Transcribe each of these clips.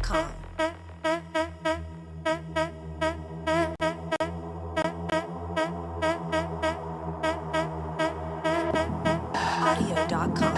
Audio.com. Audio.com.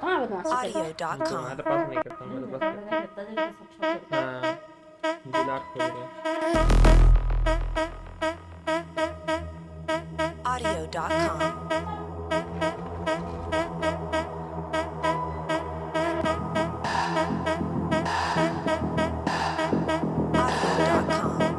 Audio.com. मैं तो पास नहीं करता हूँ, मैं तो बस हाँ जिलार खोल रहे Audio.com. Audio.com.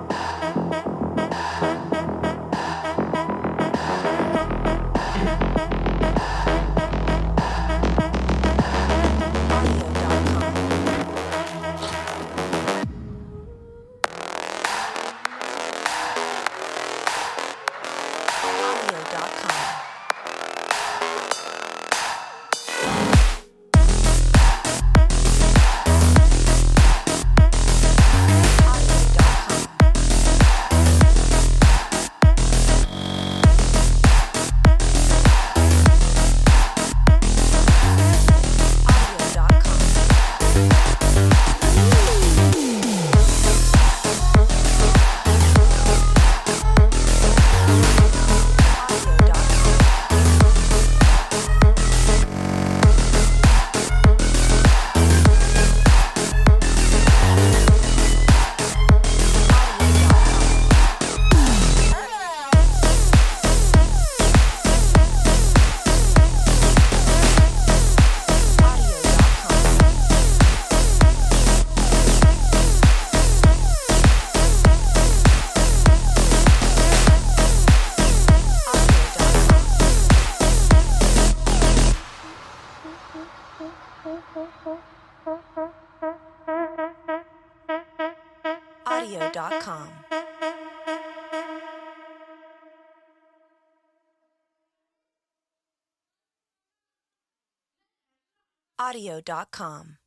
Audio.com. Audio.com.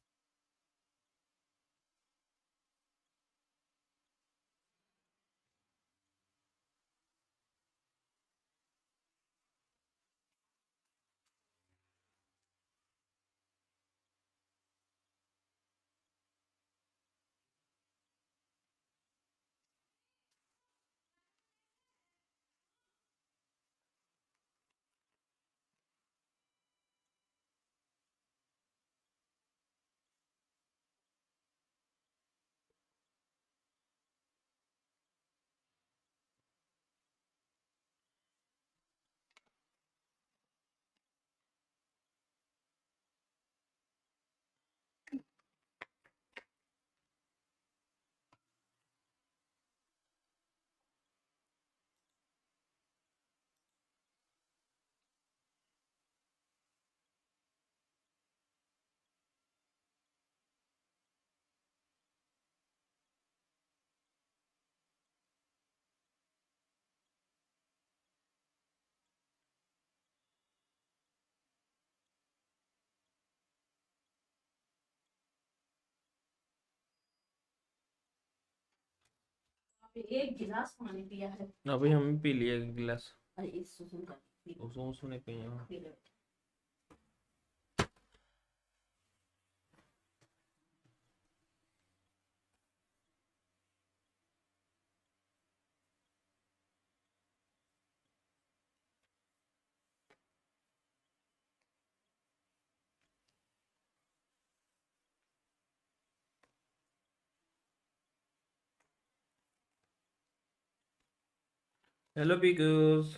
एक गिलास पानी पिया है। अभी हम पी लिए एक गिलास। अरे इस सुसुम का उसने पिया। पी लो। हेलो बिगूस।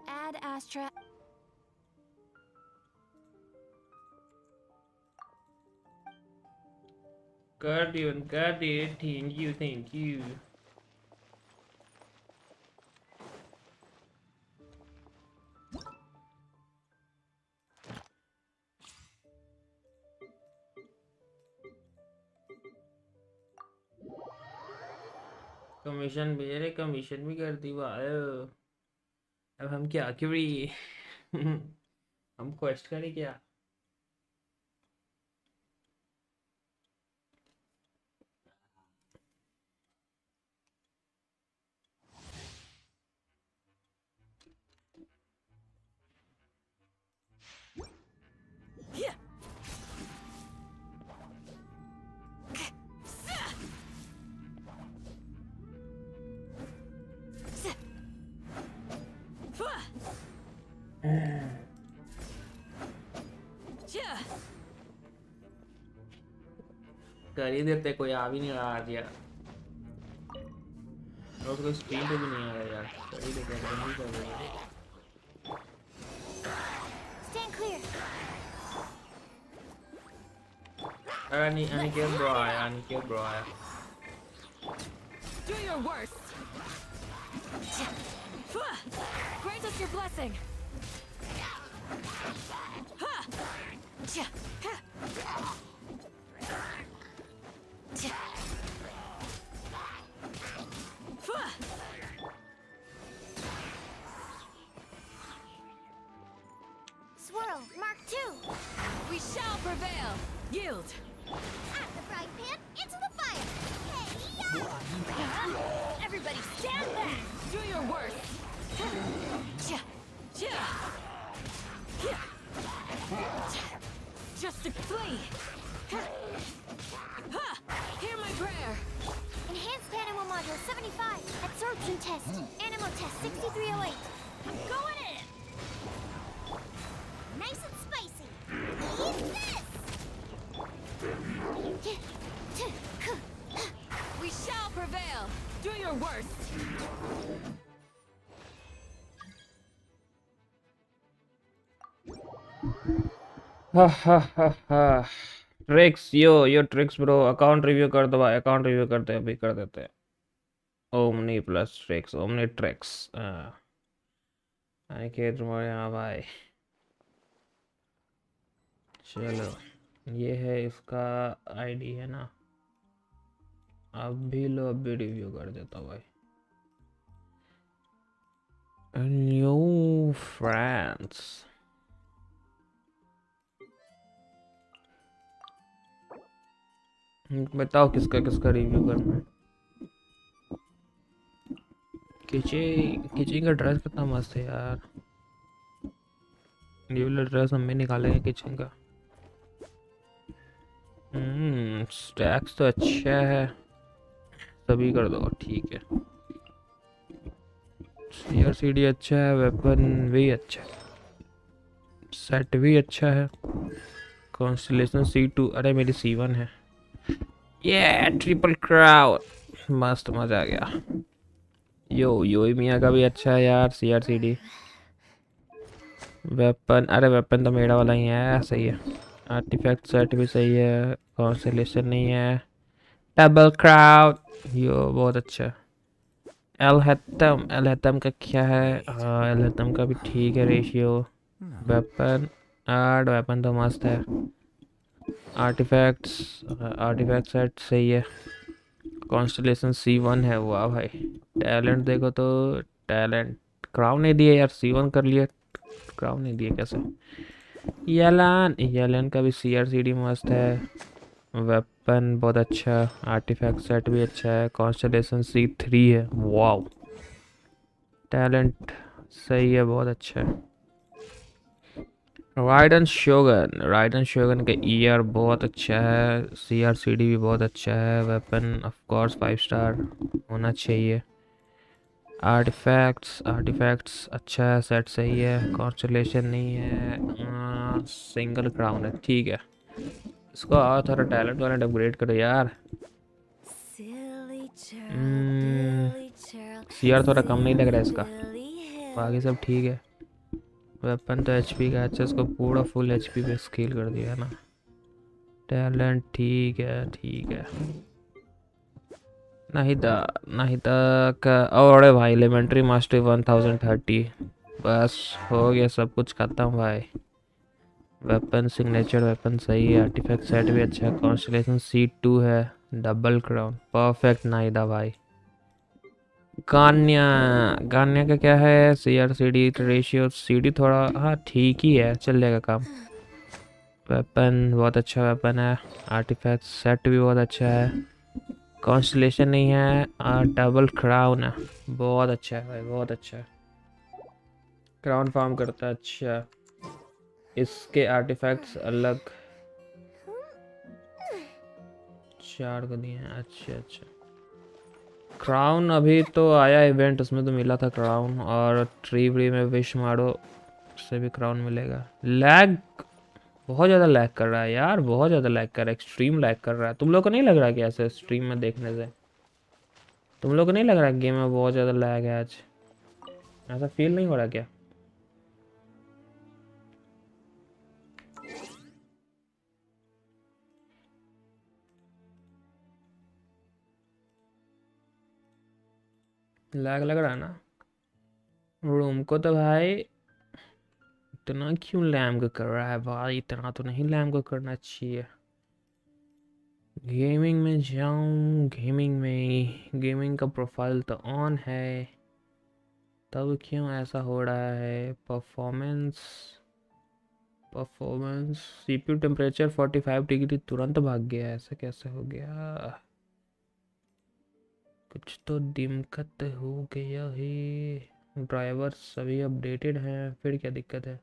Add Astra. Guardian, Guardian, thank you, thank you. Commission भी, अरे कमीशन भी कर दी वाह। अब हम क्या करें? हम क्वेस्ट करें क्या? कर ही देते, कोई आ भी नहीं रहा आज यार। और कोई स्क्रीन पे भी नहीं आ रहा यार। कर ही देते, बंद ही कर देंगे। Stand clear. अरे अनिकेत ब्रो आया, अनिकेत ब्रो आया। Do your worst. Grant us your blessing. Swirl, Mark II. We shall prevail. Yield. At the frying pan, into the fire! Hey-ya! Everybody stand back. Do your worst. Just to flee. Hear my prayer. Enhanced Animal Module 75. Absorption test. Animal test 6308. Going in! Nice and spicy. Eat this! We shall prevail. Do your worst. हा हा हा हा। Tricks यो tricks bro, account review कर दो भाई, account review करते हैं, अभी कर देते हैं। Omni plus tricks, omni tricks. Aniket हाँ भाई। चलो ये है इसका आईडी है ना। अभी लो, अभी रिव्यू कर देता हूँ भाई। New France. बताओ किसका किसका रिव्यू करना है। किची का ड्रेस कितना मस्त है यार। ये वाला ड्रेस हम भी निकालेंगे किचन का। स्टैक्स तो अच्छा है, सभी कर दो ठीक है। सीआरसीडी अच्छा है, वेपन भी अच्छा है, सेट भी अच्छा है। कॉन्स्टेलेशन C2, अरे मेरी C1 है। ये ट्रिपल क्राउड, मस्त, मजा आ गया। यो मिया का भी अच्छा है यार सीआरसीडी। वेपन, अरे वेपन तो मेरा वाला ही है, सही है। आर्टिफैक्ट सेट भी सही है, कॉन्स्टेलेशन नहीं है। डबल क्राउड, यो बहुत अच्छा है। एल हैतम का क्या है? हाँ एल हैतम का भी ठीक है रेशियो। वेपन वेपन तो मस्त है। आर्टिफैक्ट सेट सही है। कॉन्स्टलेशन C1 है। वाह भाई, टैलेंट देखो तो। टैलेंट क्राउन नहीं दिया यार, C1 कर लिया, क्राउन नहीं दिया कैसे। येलन का भी CR CD मस्त है। वेपन बहुत अच्छा, आर्टिफैक्ट सेट भी अच्छा है। कॉन्स्टलेशन C3 है। वाओ, टैलेंट सही है, बहुत अच्छा है। राइडन शोगन का ईयर बहुत अच्छा है। CR CD भी बहुत अच्छा है। वेपन ऑफ कोर्स 5 स्टार होना चाहिए। आर्टिफैक्ट्स अच्छा है, सेट सही है। कॉन्स्टलेशन नहीं है, सिंगल क्राउन है, ठीक है। इसको और थोड़ा टैलेंट वाला अपग्रेड करो यार। Silly churl, Billy churl, CR थोड़ा कम नहीं लग रहा है इसका, silly hill. बाकी सब ठीक है। वेपन तो HP का अच्छा, इसको पूरा फुल HP पे स्केल कर दिया है ना। टैलेंट ठीक है, ठीक है। नाहिदा का, और भाई एलिमेंट्री मास्टरी 1030, बस हो गया, सब कुछ खत्म भाई। वेपन सिग्नेचर वेपन सही है। आर्टिफैक्ट सेट भी अच्छा है। कॉन्स्टलेशन C2 है। डबल क्राउन परफेक्ट नाहिदा भाई। गान्या गान्या का क्या है, CR CD रेशियो CD थोड़ा हाँ ठीक ही है, चल जाएगा काम। वेपन बहुत अच्छा वेपन है। आर्टिफैक्ट सेट भी बहुत अच्छा है। कॉन्स्टलेशन नहीं है और डबल क्राउन है, बहुत अच्छा है भाई, बहुत अच्छा है। क्राउन फार्म करता है, अच्छा। इसके आर्टिफैक्ट्स अलग 4 को दिए हैं, अच्छा अच्छा। क्राउन अभी तो आया इवेंट, उसमें तो मिला था क्राउन, और ट्री व्री में विश मारो उससे भी क्राउन मिलेगा। लैग बहुत ज़्यादा लैग कर रहा है यार, बहुत ज़्यादा लैग कर रहा है, एक्सट्रीम लैग कर रहा है। तुम लोग को नहीं लग रहा कि ऐसे स्ट्रीम में देखने से तुम लोग को नहीं लग रहा गेम में बहुत ज़्यादा लैग है आज? ऐसा फील नहीं हो रहा क्या? लैग लग रहा है ना? रूम को तो भाई इतना क्यों लैग कर रहा है भाई, इतना तो नहीं लैग करना चाहिए। गेमिंग में जाऊं, गेमिंग का प्रोफाइल तो ऑन है, तब क्यों ऐसा हो रहा है। परफॉर्मेंस CPU टेम्परेचर 45 डिग्री तुरंत भाग गया, ऐसा कैसे हो गया? कुछ तो दिक्कत हो गया है। ड्राइवर सभी अपडेटेड हैं, फिर क्या दिक्कत है?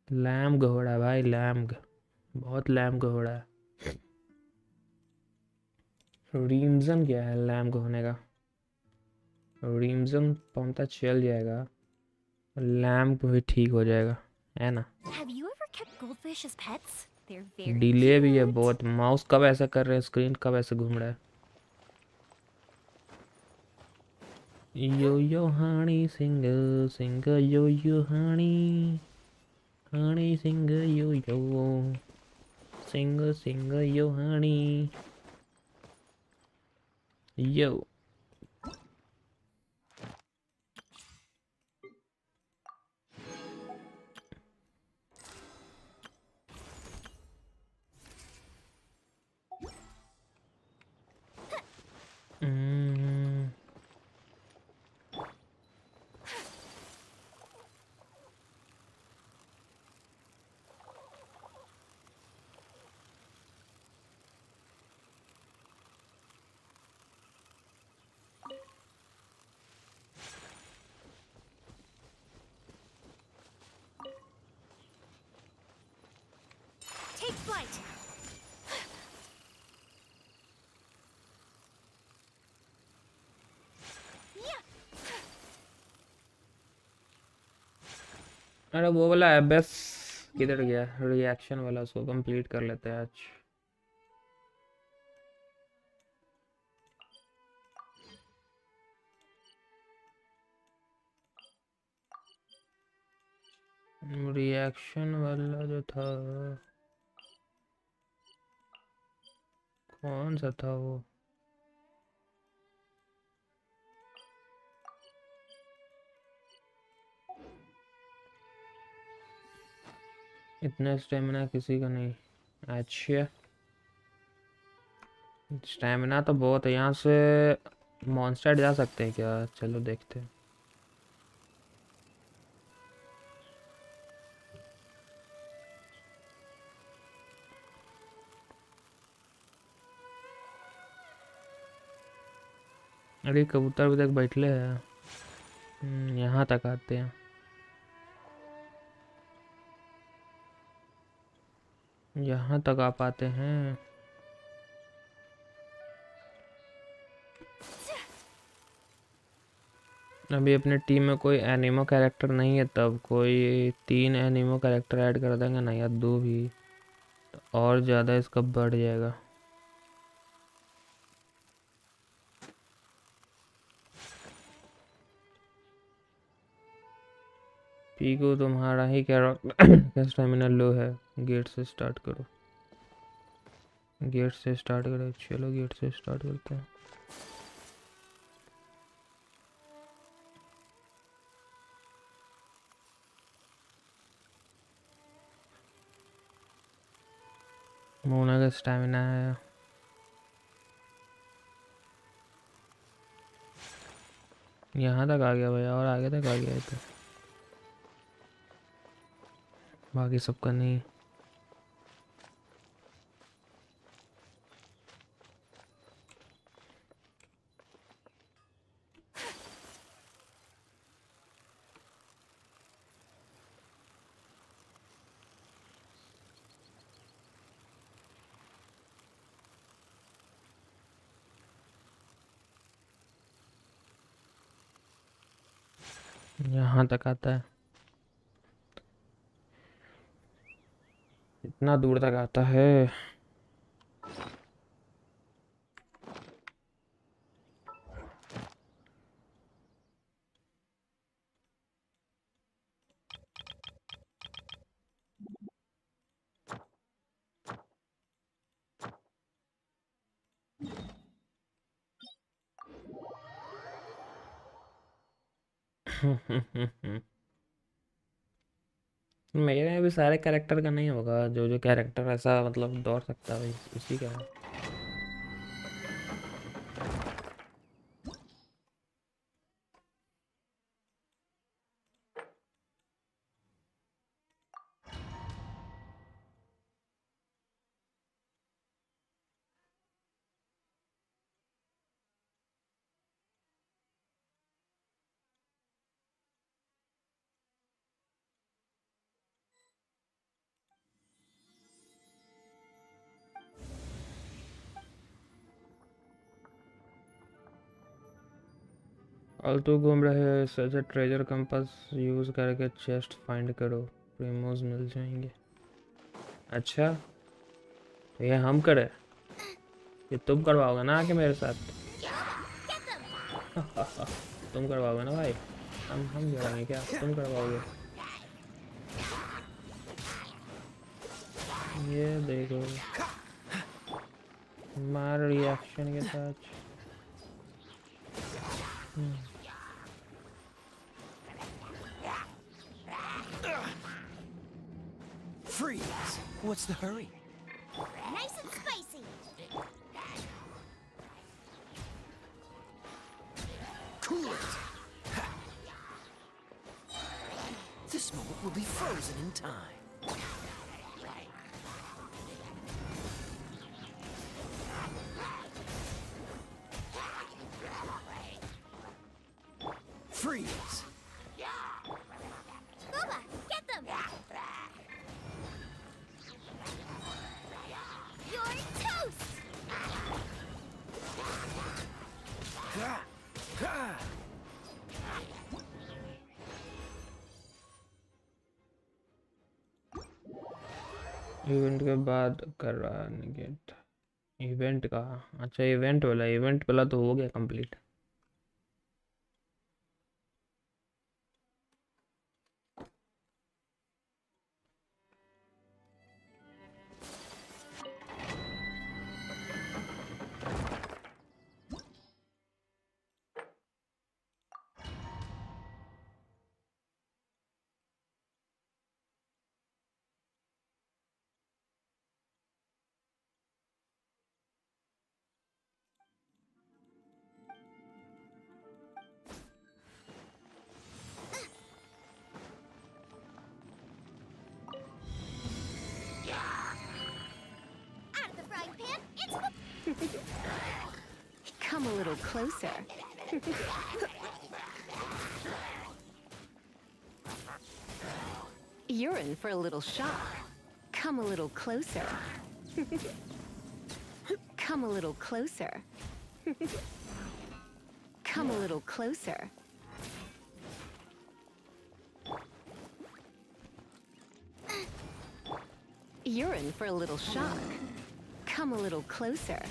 लैम्ग हो रहा है भाई, लैम्ग बहुत लैम्ग हो रहा है। रीजन क्या है लैम्ग होने का? रीजन पता चल जाएगा, लैम्प भी ठीक हो जाएगा, है ना। Have you ever kept goldfish as pets? They're very delay भी है cute. बहुत, माउस कब ऐसा कर रहे हैं, स्क्रीन कब ऐसे घूम रहा है। यो यो हानी सिंग सिंग यो यो हानी, हानी सिंग यो यो सिंग सिंग यो हानी यो। हम्म, Take flight. Yeah. अरे वो वाला है बस, किधर गया रिएक्शन वाला, उसको कंप्लीट कर लेते हैं आज। रिएक्शन वाला जो था, कौन सा था वो? इतना स्टेमिना किसी का नहीं। अच्छा स्टैमिना तो बहुत है। यहाँ से मॉन्स्टर जा सकते हैं क्या? चलो देखते हैं। अरे कबूतर अभी तक बैठले हैं। यहाँ तक आते हैं। यहाँ तक आ पाते हैं। अभी अपने टीम में कोई एनिमो कैरेक्टर नहीं है, तब कोई 3 एनिमो कैरेक्टर ऐड कर देंगे ना, या 2 भी, तो और ज़्यादा इसका बढ़ जाएगा। पी को तुम्हारा ही क्या स्टेमिना लो है। गेट से स्टार्ट करो। गेट से स्टार्ट करो। चलो गेट से स्टार्ट करते हैं। मोना का स्टेमिना है। यहाँ तक आ गया भैया, और आगे तक आ गया है तो बाकी सबका नहीं। यहाँ तक आता है। इतना दूर तक आता है। मेरे में भी सारे कैरेक्टर का नहीं होगा। जो जो कैरेक्टर ऐसा मतलब दौड़ सकता है भाई, उसी का है। फालतू घूम रहे हो, सच ट्रेजर कंपास यूज करके चेस्ट फाइंड करो, प्रीमोज मिल जाएंगे। अच्छा, तो ये हम करे? ये तुम करवाओगे ना आके मेरे साथ? तुम करवाओगे ना भाई? हम करेंगे क्या? तुम करवाओगे? ये देखो, मार रिएक्शन के साथ। Freeze! What's the hurry? Nice and spicy. Cool it! This moment will be frozen in time. Freeze! Booba, get them. You're toast. Event के बाद कर रहा है निकेत। इवेंट का? अच्छा, इवेंट वाला तो हो गया complete. Come a little closer. You're in for a little shock. Come a little closer. Come a little closer. Come a little closer. You're in for a little shock. Come a little closer.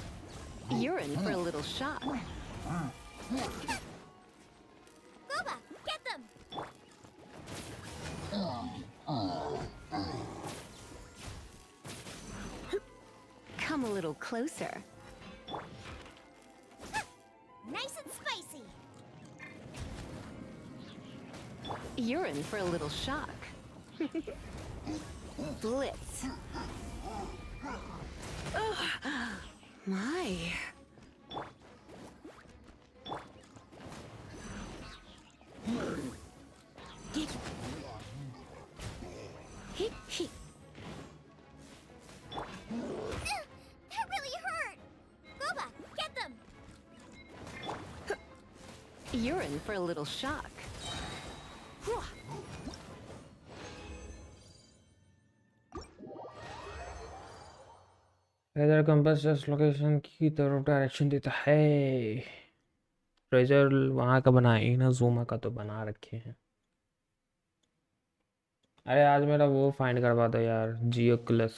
You're in for a little shock. Boba, get them! Come a little closer. Nice and spicy! You're in for a little shock. Blitz. Ugh. My. Hee hee. That really hurt! Boba, get them! You're in for a little shock. इधर compass just location की तरफ direction देता है। Treasure वहाँ का बनाए ही ना, जूमा का तो बना रखे हैं। अरे आज मेरा वो फाइंड करवा दो यार, जियो क्लस।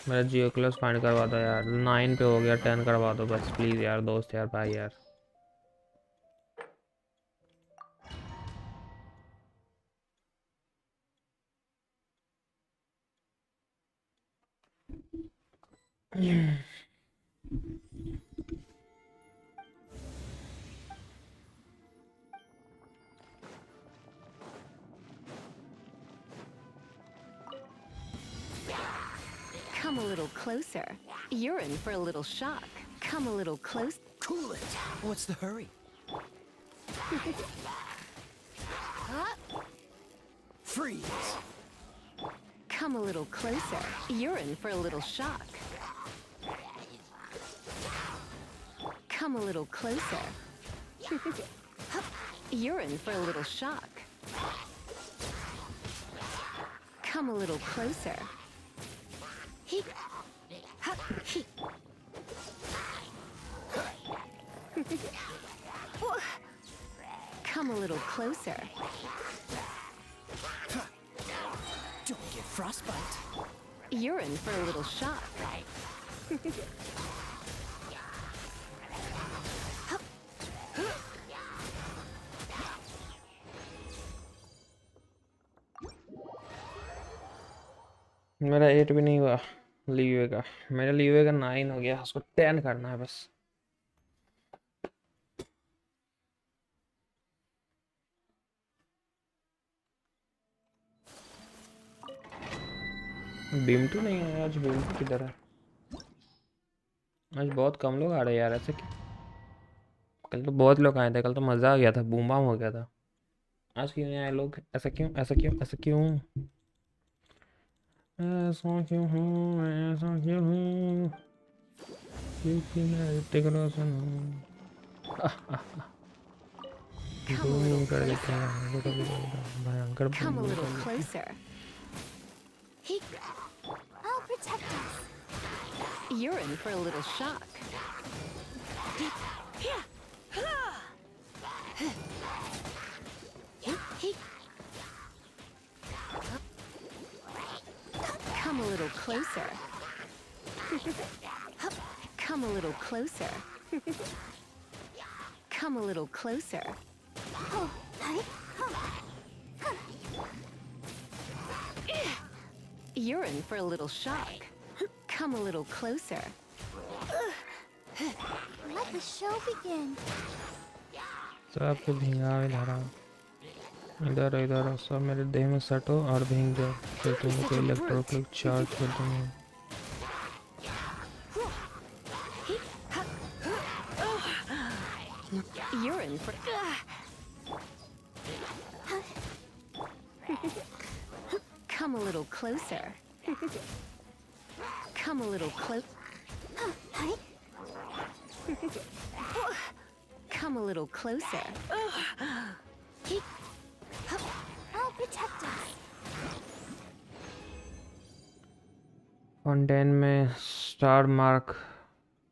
मेरा जियो क्लस फाइंड करवा दो यार, 9 पे हो गया, 10 करवा दो बस प्लीज़ यार, दोस्त यार, भाई यार। Come a little closer. You're in for a little shock. Come a little close. Cool it. What's the hurry? Freeze. Come a little closer. You're in for a little shock. Come a little closer. You're in for a little shock. Come a little closer. He. He. Come a little closer. Don't get frostbite. You're in for a little shock. मेरा 8 भी नहीं हुआ leeway का, मेरा leeway का 9 हो गया, उसको 10 करना है बस। बिमटू नहीं है आज, बिमटू किधर है? आज बहुत कम लोग आ रहे हैं यार, ऐसे क्यों? कल तो बहुत लोग आए थे, कल तो मज़ा आ गया था, बूम बाम हो गया था। आज क्यों नहीं आए लोग? ऐसा क्यों, ऐसा क्यों, ऐसा क्यों, ऐसा क्यों हूँ, ऐसा क्यों हूँ, क्योंकि मैं ऋतिक रोशन हूँ। बूम कर देते हैं, भयंकर Come a बूम little कर देते हैं। closer. He. I'll protect us. You're in for a little shock. He. Come a little closer. Come a little closer. Come a little closer. Oh, hi. You're in for a little shock. Come a little closer. Let the show begin. सबको भिंगावे धारा, इधर इधर सब मेरे देह में सटो और भींग जाओ, फिर तुमको इलेक्ट्रोक्लिक चार्ज कर दूंगा। You're in for. Come a little closer. Come a little close. Hi. Come a little closer. I'll protect us. Fountain में स्टार मार्क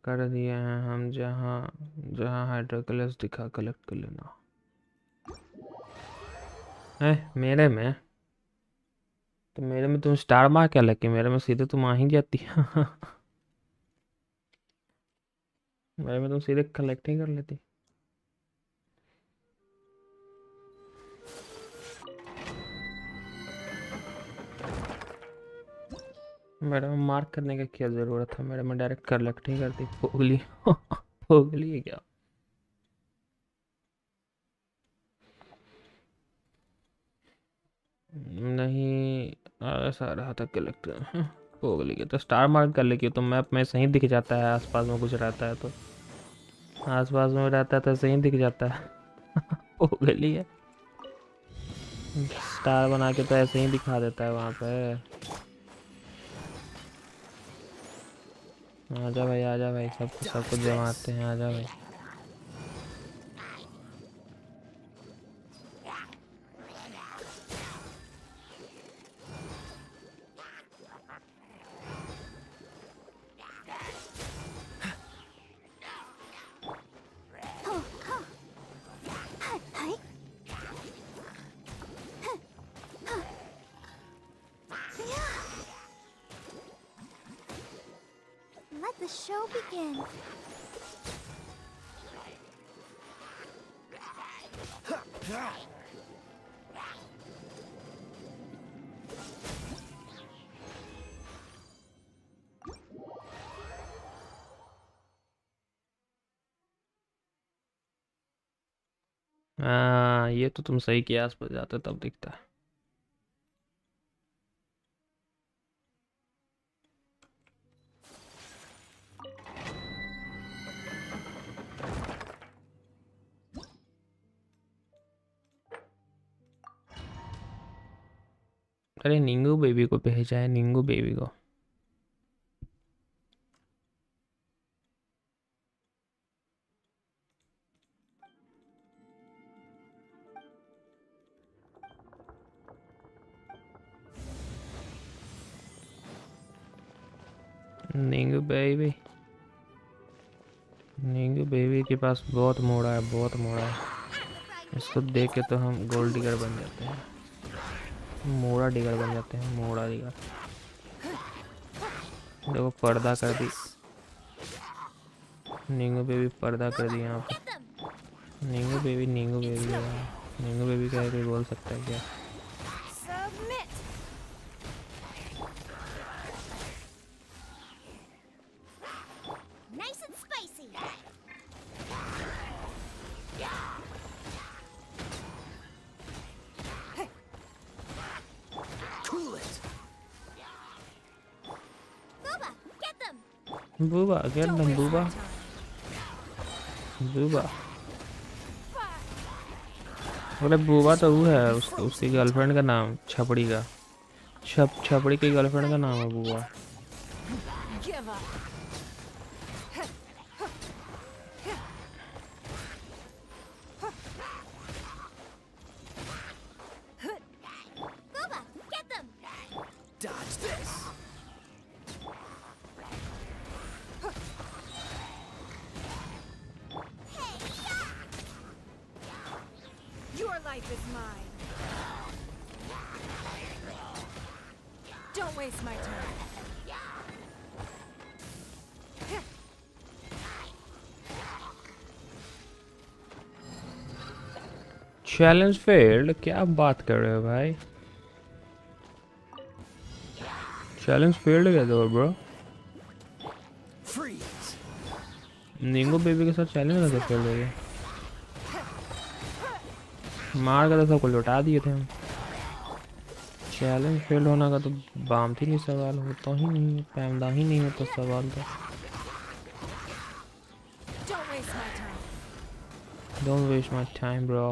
कर दिए हैं हम, जहाँ जहाँ हाइड्रोकलस दिखा कलेक्ट कर लेना है मेरे में। तो मेरे में तुम स्टार मार्क क्या लगे, मेरे में सीधे तुम आ ही जाती मेरे में तुम सीधे कलेक्ट ही कर लेती। मेरे में मार्क करने का क्या जरूरत है, मेरे में डायरेक्ट कलेक्ट ही करती। पोगली पोगली है क्या? नहीं ऐसा रहा था कलेक्ट। पोगली के तो स्टार मार्क कर लेगी तो मैप में सही दिख जाता है, आसपास में कुछ रहता है तो, आसपास में रहता है तो सही दिख जाता है। पोगली है, स्टार बना के तो ऐसे ही दिखा देता है वहां पे। आजा भाई आजा भाई, सब कुछ जमाते हैं, आजा भाई। Let the show begin. हाँ ये तो तुम सही किया, आसपास जाते तब दिखता है। अरे निंगू बेबी को भेजा है, निंगू बेबी को। निंगू बेबी, निंगू बेबी के पास बहुत मोड़ा है, बहुत मोड़ा है। इसको देख के तो हम गोल्ड डिगर बन जाते हैं, मोड़ा डिगर बन जाते हैं, मोड़ा डिगर। देखो पर्दा कर दी, निंगू बेबी पर्दा कर दी यहाँ पे। निंगू बेबी है, निंगू बेबी क्या है, कोई बोल सकता है क्या? Submit. Nice and spicy. Cool it. Booba, get them. Boba क्या नाम, बूबा बूबा। अरे बूबा तो वो है, उसकी गर्लफ्रेंड का नाम, छपड़ी का, छपड़ी की गर्लफ्रेंड का नाम है boba. Give up. Booba, get them. Dodge this. Your life is mine. Don't waste my time. Challenge failed, क्या बात कर रहे हो भाई? चैलेंज फेल्ड क्या दो ब्रो? Freeze. निंगो बेबी के साथ चैलेंज कैसे फेल्ड हो गया? मार कर तो सबको लौटा दिए थे हम। चैलेंज फेल होने का तो बामती नहीं सवाल होता ही नहीं, पैदा ही नहीं होता सवाल तो। Don't waste my time. Don't waste my time bro।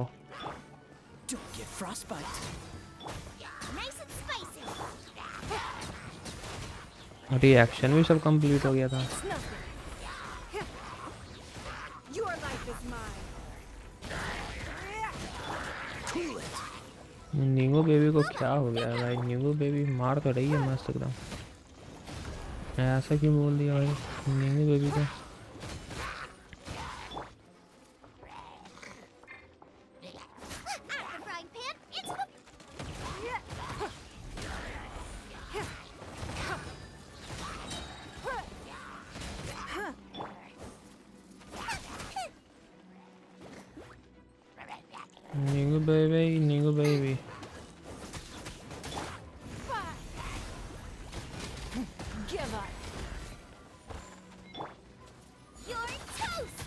Don't get frostbite. Nice and spicy. Reaction भी सब कंप्लीट हो गया था। Cool it. नींगू बेबी को क्या हो गया भाई? नींगू बेबी मार तो रही है मस्त एकदम। ऐसा क्यों बोल दिया भाई नींगू बेबी को? Out the frying pan. It's नींगू बेबी, नींगू baby. Give up. your toast.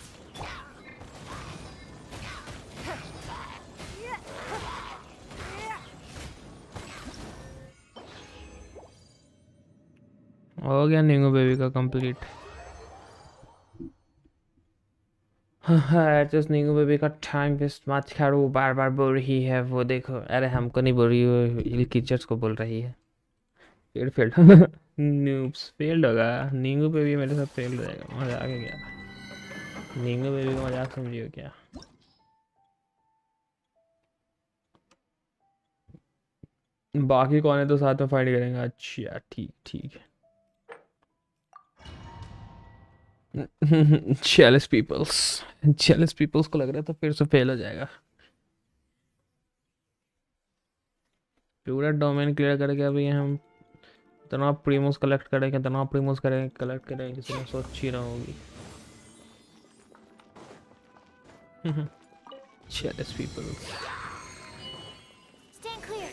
हो गया नींगू बेबी का कंप्लीट। जस्ट नींगू बेबी का टाइम वेस्ट मत करो, बार बार बोल रही है वो। देखो, अरे हमको नहीं बोल रही, वो टीचर्स को बोल रही है। फिर फेल्ड नूब्स फेल्ड होगा। नींगू बेबी मेरे साथ फेल्ड हो जाएगा। मजाक है क्या? नींगू बेबी का मजाक समझियो क्या? बाकी कौन है तो साथ में फाइट करेंगे। अच्छा ठीक ठीक है। जेलस पीपल्स को लग रहा था फिर से फेल हो जाएगा। पूरा डोमेन क्लियर करके अभी हम इतना प्रीमोस कलेक्ट करेंगे, इतना प्रीमोस करेंगे, कलेक्ट करेंगे, किसी ने सोच ही ना होगी। Jealous peoples. Stand clear.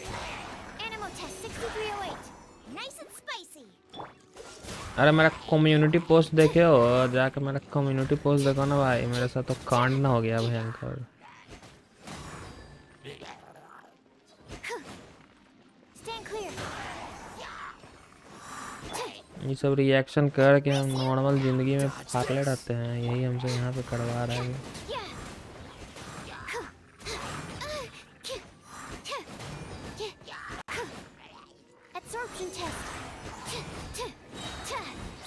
Animal test 6308. Nice and spicy. अरे मेरा कम्युनिटी पोस्ट देखे हो? जाके मेरा कम्युनिटी पोस्ट देखो ना भाई, मेरे साथ तो कांड ना हो गया भयंकर। Stand clear. ये सब रिएक्शन करके हम नॉर्मल जिंदगी में पागले रहते हैं, यही हमसे यहाँ पे करवा रहा है। Absorption test.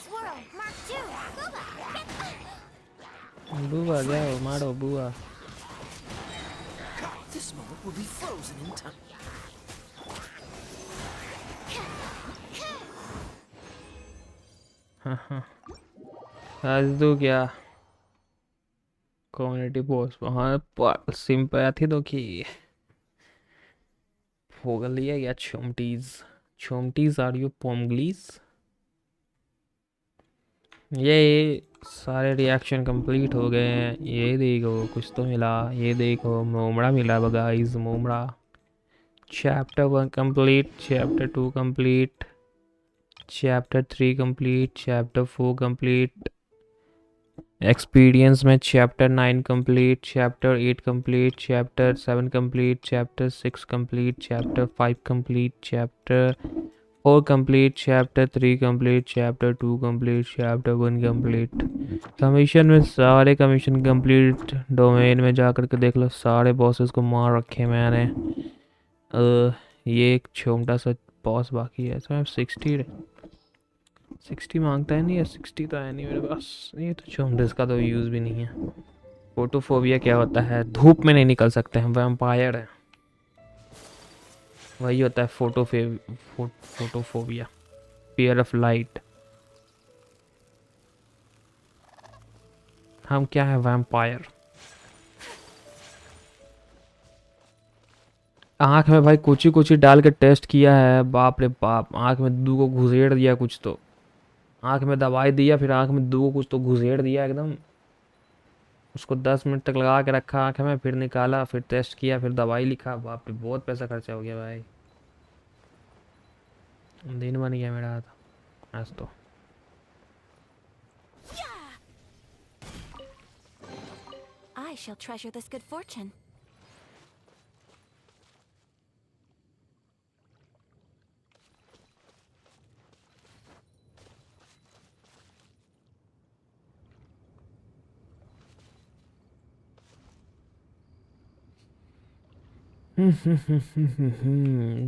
Swirl. Mark 2. बुआ जाओ मारो बुआ। This moment will be frozen in time. आज दो क्या कम्युनिटी पोस्ट? हाँ सिंपैथी दो की होगल लिया या छोमटीज आर यू पोमग्लीज। ये सारे रिएक्शन कंप्लीट हो गए हैं। ये देखो कुछ तो मिला, ये देखो मोमड़ा मिला गाइस, मोमड़ा। Chapter 1 complete, chapter 2 complete, chapter 3 complete, chapter 4 complete. Experience में chapter 9 complete, chapter 8 complete, chapter 7 complete, chapter 6 complete, chapter 5 complete, chapter 4 complete, chapter 3 complete, chapter 2 complete, chapter 1 complete. Commission में सारे कमीशन कंप्लीट। डोमेन में जाकर के देख लो, सारे bosses को मार रखे मैंने। ये एक छोटा सा बॉस बाकी है। तो 60 मांगता है नहीं है, 60 तो है नहीं मेरे पास। ये तो छोटा का तो यूज़ भी नहीं है। फोटोफोबिया क्या होता है? धूप में नहीं निकल सकते हैं, वैम्पायर है, वही होता है फोटोफोबिया, फियर ऑफ लाइट। हम क्या है? वैम्पायर। आँख में भाई कुची डाल के टेस्ट किया है, बाप रे बाप। आँख में दू को घुसेड़ दिया कुछ तो, आँख में दवाई दिया, फिर आँख में दू को कुछ तो घुसेड़ दिया एकदम। उसको 10 मिनट तक लगा के रखा आँख में, फिर निकाला, फिर टेस्ट किया, फिर दवाई लिखा। बाप रे बहुत पैसा खर्चा हो गया भाई। दिन बन गया मेरा आज तो। I shall treasure this good fortune.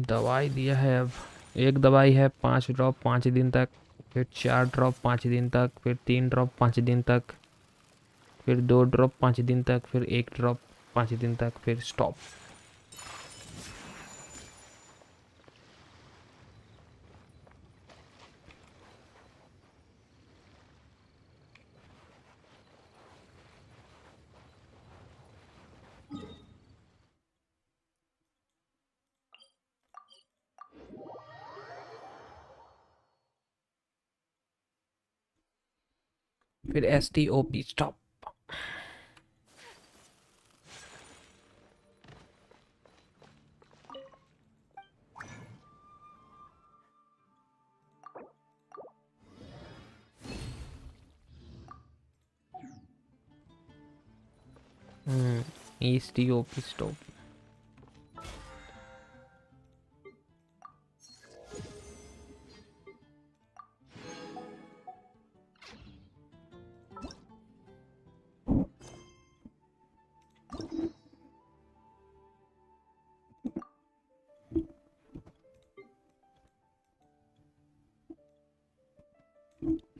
दवाई दिया है। अब एक दवाई है 5 ड्रॉप 5 दिन तक, फिर 4 ड्रॉप 5 दिन तक, फिर 3 ड्रॉप 5 दिन तक, फिर 2 ड्रॉप 5 दिन तक, फिर 1 ड्रॉप 5 दिन तक, फिर स्टॉप। फिर STOP स्टॉप। STOP stop.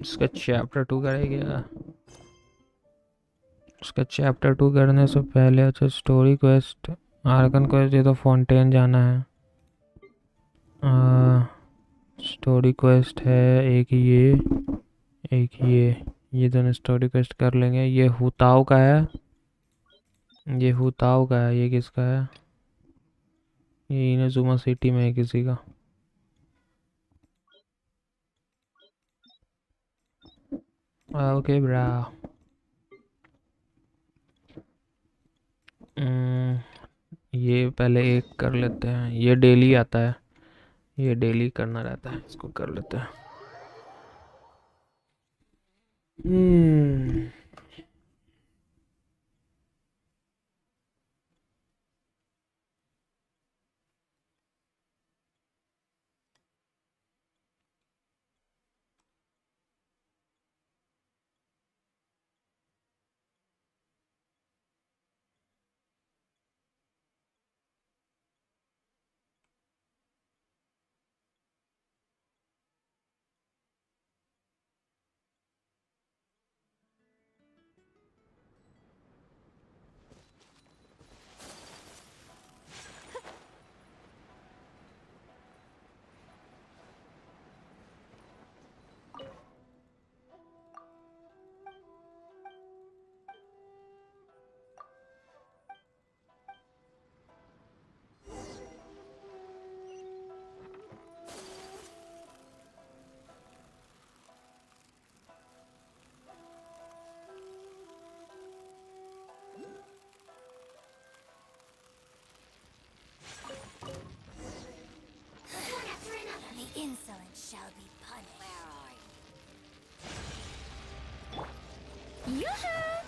इसका चैप्टर 2 करेगा। उसका चैप्टर 2 करने से पहले अच्छा स्टोरी क्वेस्ट आर्कन क्वेस्ट, ये तो फाउंटेन जाना है। स्टोरी क्वेस्ट है एक ये दोनों स्टोरी क्वेस्ट कर लेंगे। ये हुताओ का है, ये किसका है? ये इनजुमा सिटी में है किसी का। ओके ब्रा। ये पहले एक कर लेते हैं, ये डेली आता है, ये डेली करना रहता है, इसको कर लेते हैं। The insolent shall be punished. Yoo-hoo!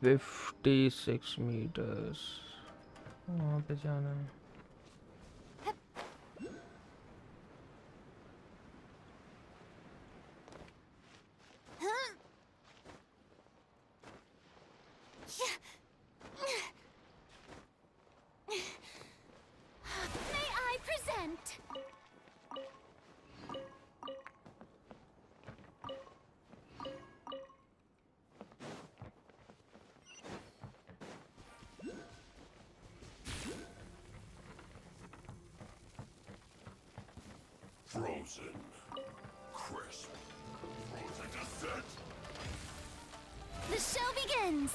56 meters वहाँ पे जाना है। May I present? Frozen. Crisp. Frozen descent. The show begins.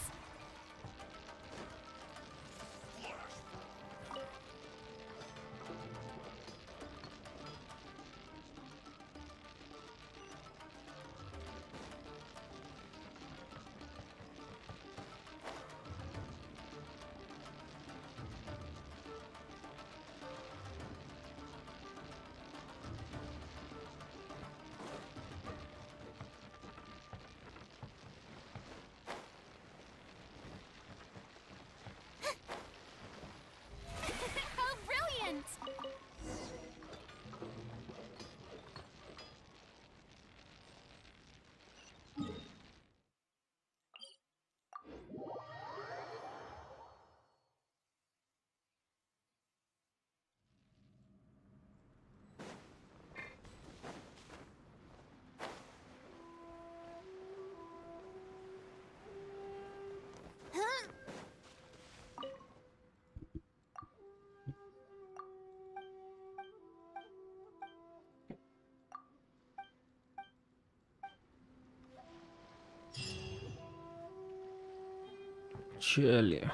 How brilliant! चलिए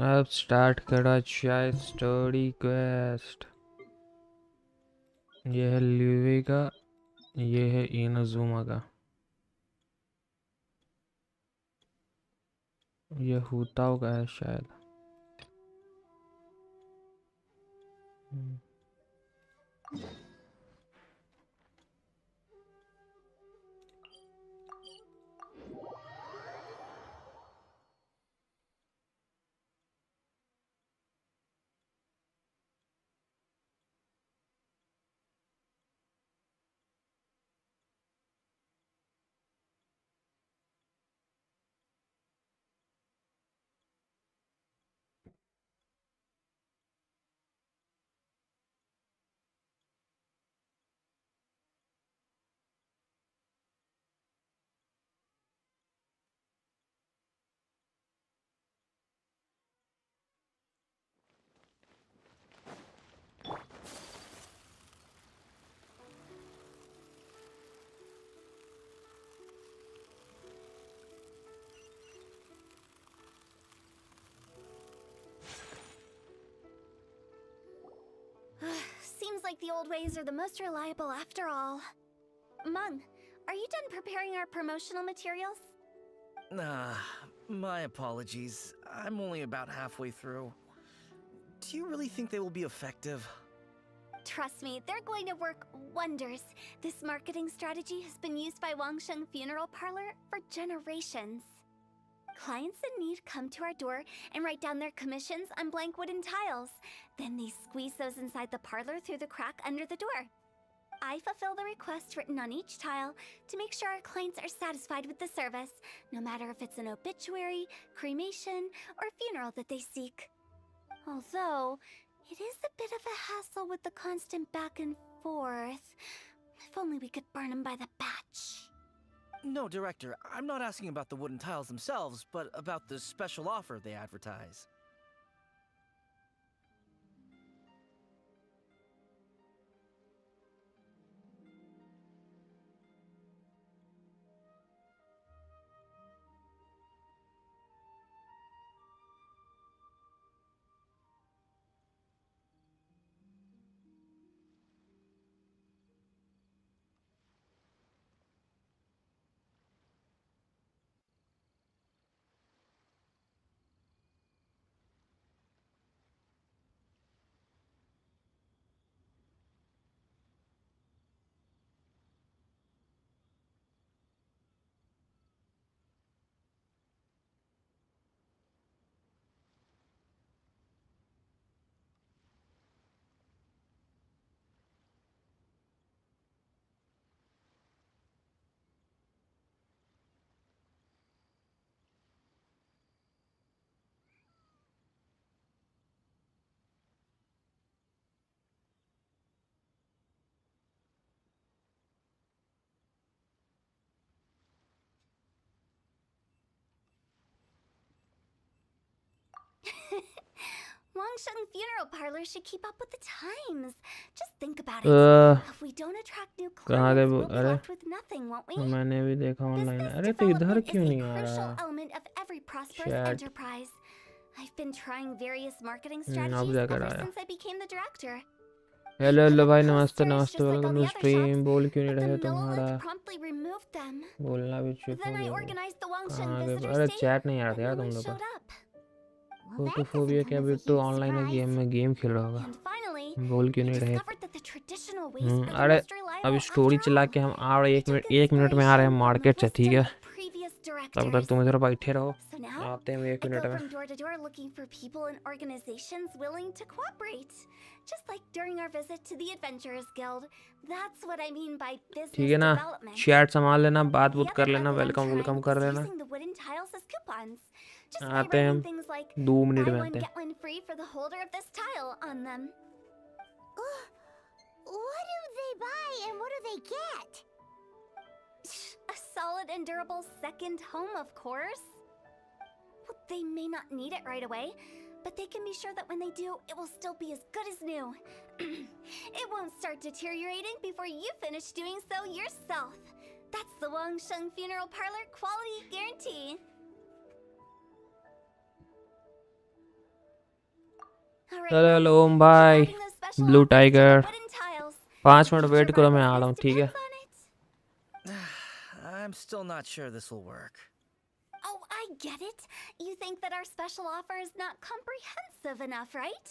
अब स्टार्ट करा चाहे स्टडी क्वेस्ट। ये है ल्यूवे का, ये है इनजुमा का, ये हुताओ का है शायद। Seems like the old ways are the most reliable after all. Mung, are you done preparing our promotional materials? Nah, my apologies. I'm only about halfway through. Do you really think they will be effective? Trust me, they're going to work wonders. This marketing strategy has been used by Wangsheng Funeral Parlor for generations. Clients in need come to our door and write down their commissions on blank wooden tiles. Then they squeeze those inside the parlor through the crack under the door. I fulfill the request written on each tile to make sure our clients are satisfied with the service, no matter if it's an obituary, cremation, or funeral that they seek. Although, it is a bit of a hassle with the constant back and forth. If only we could burn them by the batch. No, Director, I'm not asking about the wooden tiles themselves, but about the special offer they advertise. Wangsheng Funeral Parlor should keep up with the times. Just think about it. If we don't attract new clients, we'll be left with nothing, won't we? मैंने भी देखा online. Business अरे तो इधर development क्यों is नहीं a uh crucial रहा? element of every prosperous Chat. enterprise. I've been trying various marketing अब strategies जाकर ever आया। since I became the director. Hello hello भाई, Put up namaste posters namaste, just like welcome all to the other stream. shops, बोल क्यों नहीं but the रहे तुम्हारा? Millelith promptly removed them. बोलना भी चुप हो Then I गए हो। organized the Wangsheng कहाँ गए? Visitor अरे State, चैट नहीं आ रहा but था यार no तुम one लोग का। showed up. फोटोफोबिया क्या बिट्टू ऑनलाइन है, गेम में गेम खेल रहा होगा। And finally, बोल क्यों we नहीं रहे? discovered that the traditional ways are the अरे most reliable अभी स्टोरी after चला all. के हम आ रहे, We एक took मिनट में आ रहे हैं inspiration from the मार्केट से, ठीक है? wisdom of previous तब तक directors. तुम इधर बैठे रहो, So now, आते हैं एक I मिनट go में। from door to door looking for people and organizations willing to cooperate. Just like during our visit to the Adventurers Guild. That's what I mean by business ठीक है ना? development. Chat संभाल लेना, बात The बुत other कर लेना, method I'm welcome welcome trying कर is लेना। using the wooden tiles as coupons. Just by आते हैं writing हम things like 2 मिनट buy में one आते हैं। get one free for the holder of this tile on them. What do they buy and what do they get? A solid and durable second home, of course. Well, they may not need it right away, but they can be sure that when they do, it will still be as good as new. It won't start deteriorating before you finish doing so yourself. That's the Wangsheng Funeral Parlor quality guarantee. Alright, चलो guys, चलो ओम keep भाई adding those special blue offers to the tiger wooden tiles. 5 minute The wait future करो मैं rival's आ रहा हूँ nest ठीक है depends on it. I'm still not sure this will work. Oh, I get it. You think that our special offer is not comprehensive enough, right?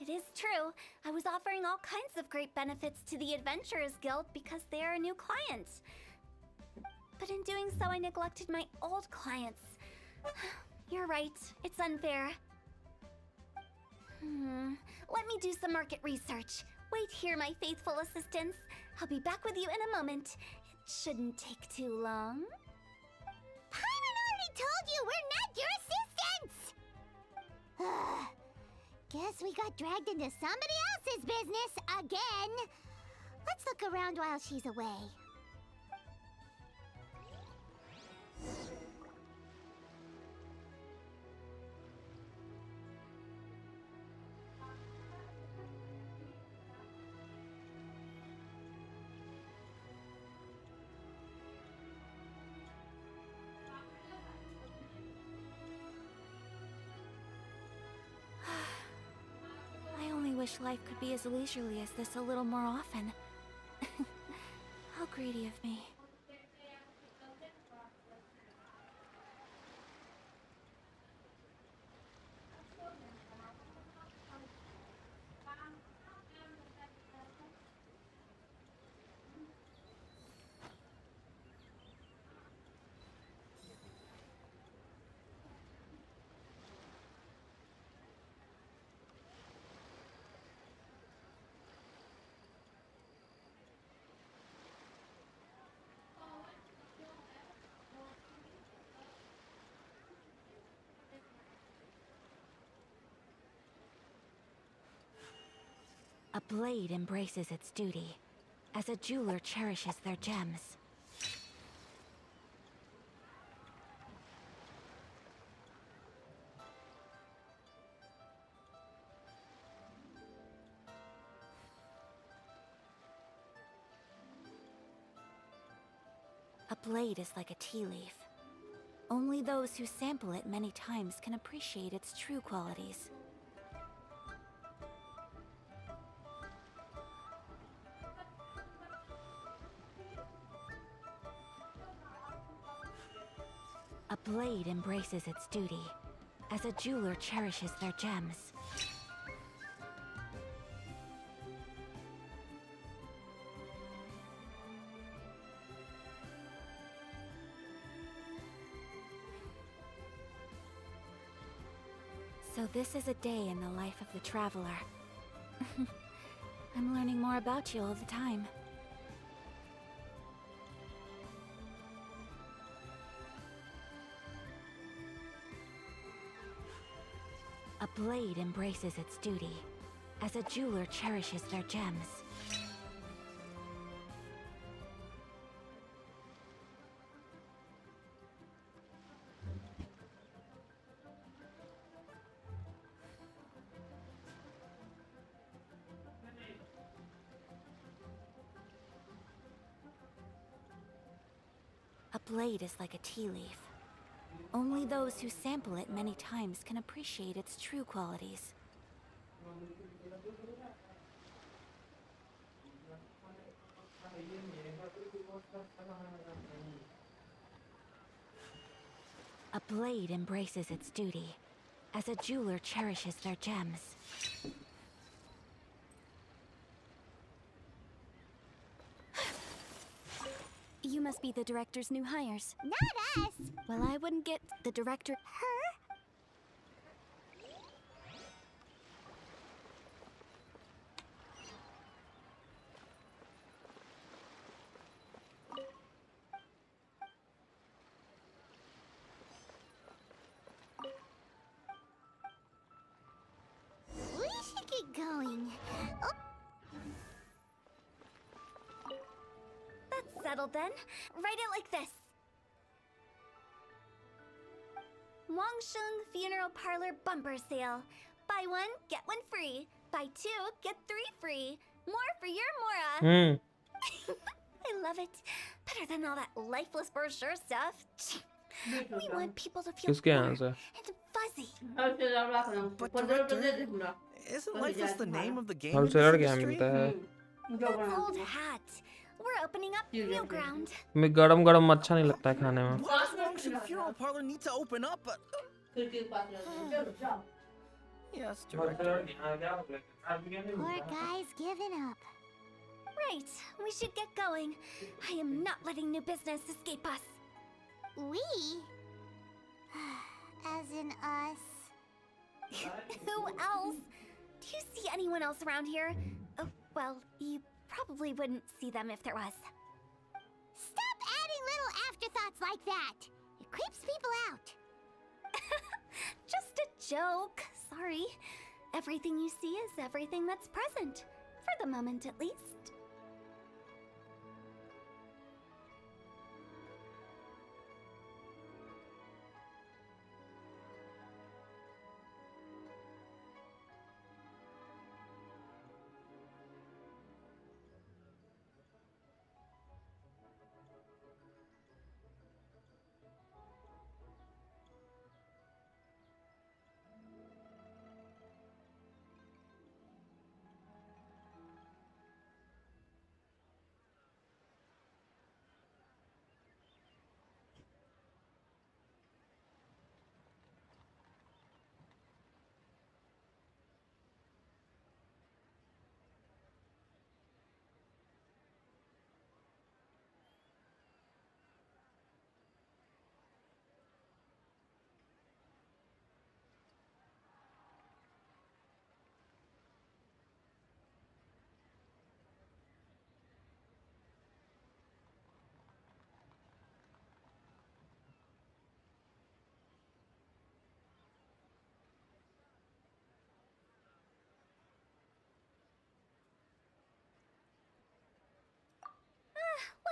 It is true. I was offering all kinds of great benefits to the Adventurers Guild because they are a new client. But in doing so, I neglected my old clients. You're right. It's unfair. Let me do some market research. Wait here, my faithful assistants. I'll be back with you in a moment. It shouldn't take too long. Paimon already told you we're not your assistants! Guess we got dragged into somebody else's business again. Let's look around while she's away. I only wish life could be as leisurely as this a little more often. How greedy of me. A blade embraces its duty, as a jeweler cherishes their gems. A blade is like a tea leaf. Only those who sample it many times can appreciate its true qualities. A blade embraces its duty, as a jeweler cherishes their gems. So this is a day in the life of the traveler. I'm learning more about you all the time. A blade embraces its duty, as a jeweler cherishes their gems. A blade is like a tea leaf. Only those who sample it many times can appreciate its true qualities. A blade embraces its duty, as a jeweler cherishes their gems. You must be the director's new hires. Not us! Well, I wouldn't get the director. Her? We should get going. Oh, That's settled then. Write it like this. Wangsheng Funeral Parlor Bumper Sale. Buy one, get one free. Buy two, get three free. More for your Mora. I love it. Better than all that lifeless brochure stuff. We want people to feel किसके यहाँ warm से and easy. But director, isn't lifeless the name of the game in wholesaler this क्या industry? मिलता है? That's old hat. We're opening up new ground. मैं गरम गरम अच्छा नहीं लगता है खाने में. Why does Wangshan Funeral Parlor need to open up? Yes, director. Poor guy's giving up. Right, we should get going. I am not letting new business escape us. We? As in us. Who else? Do you see anyone else around here? Oh, well, you probably wouldn't see them if there was. Stop adding little afterthoughts like that. It creeps people out. Just a joke. Sorry. Everything you see is everything that's present. For the moment, at least.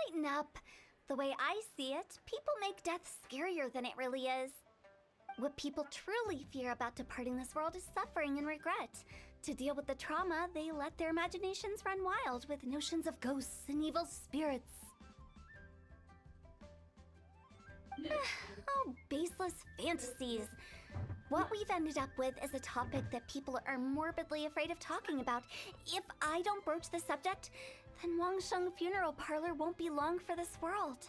Lighten up. The way I see it, people make death scarier than it really is. What people truly fear about departing this world is suffering and regret. To deal with the trauma, they let their imaginations run wild with notions of ghosts and evil spirits. Oh, baseless fantasies. What we've ended up with is a topic that people are morbidly afraid of talking about. If I don't broach the subject, then Wangsheng Funeral Parlor won't be long for this world.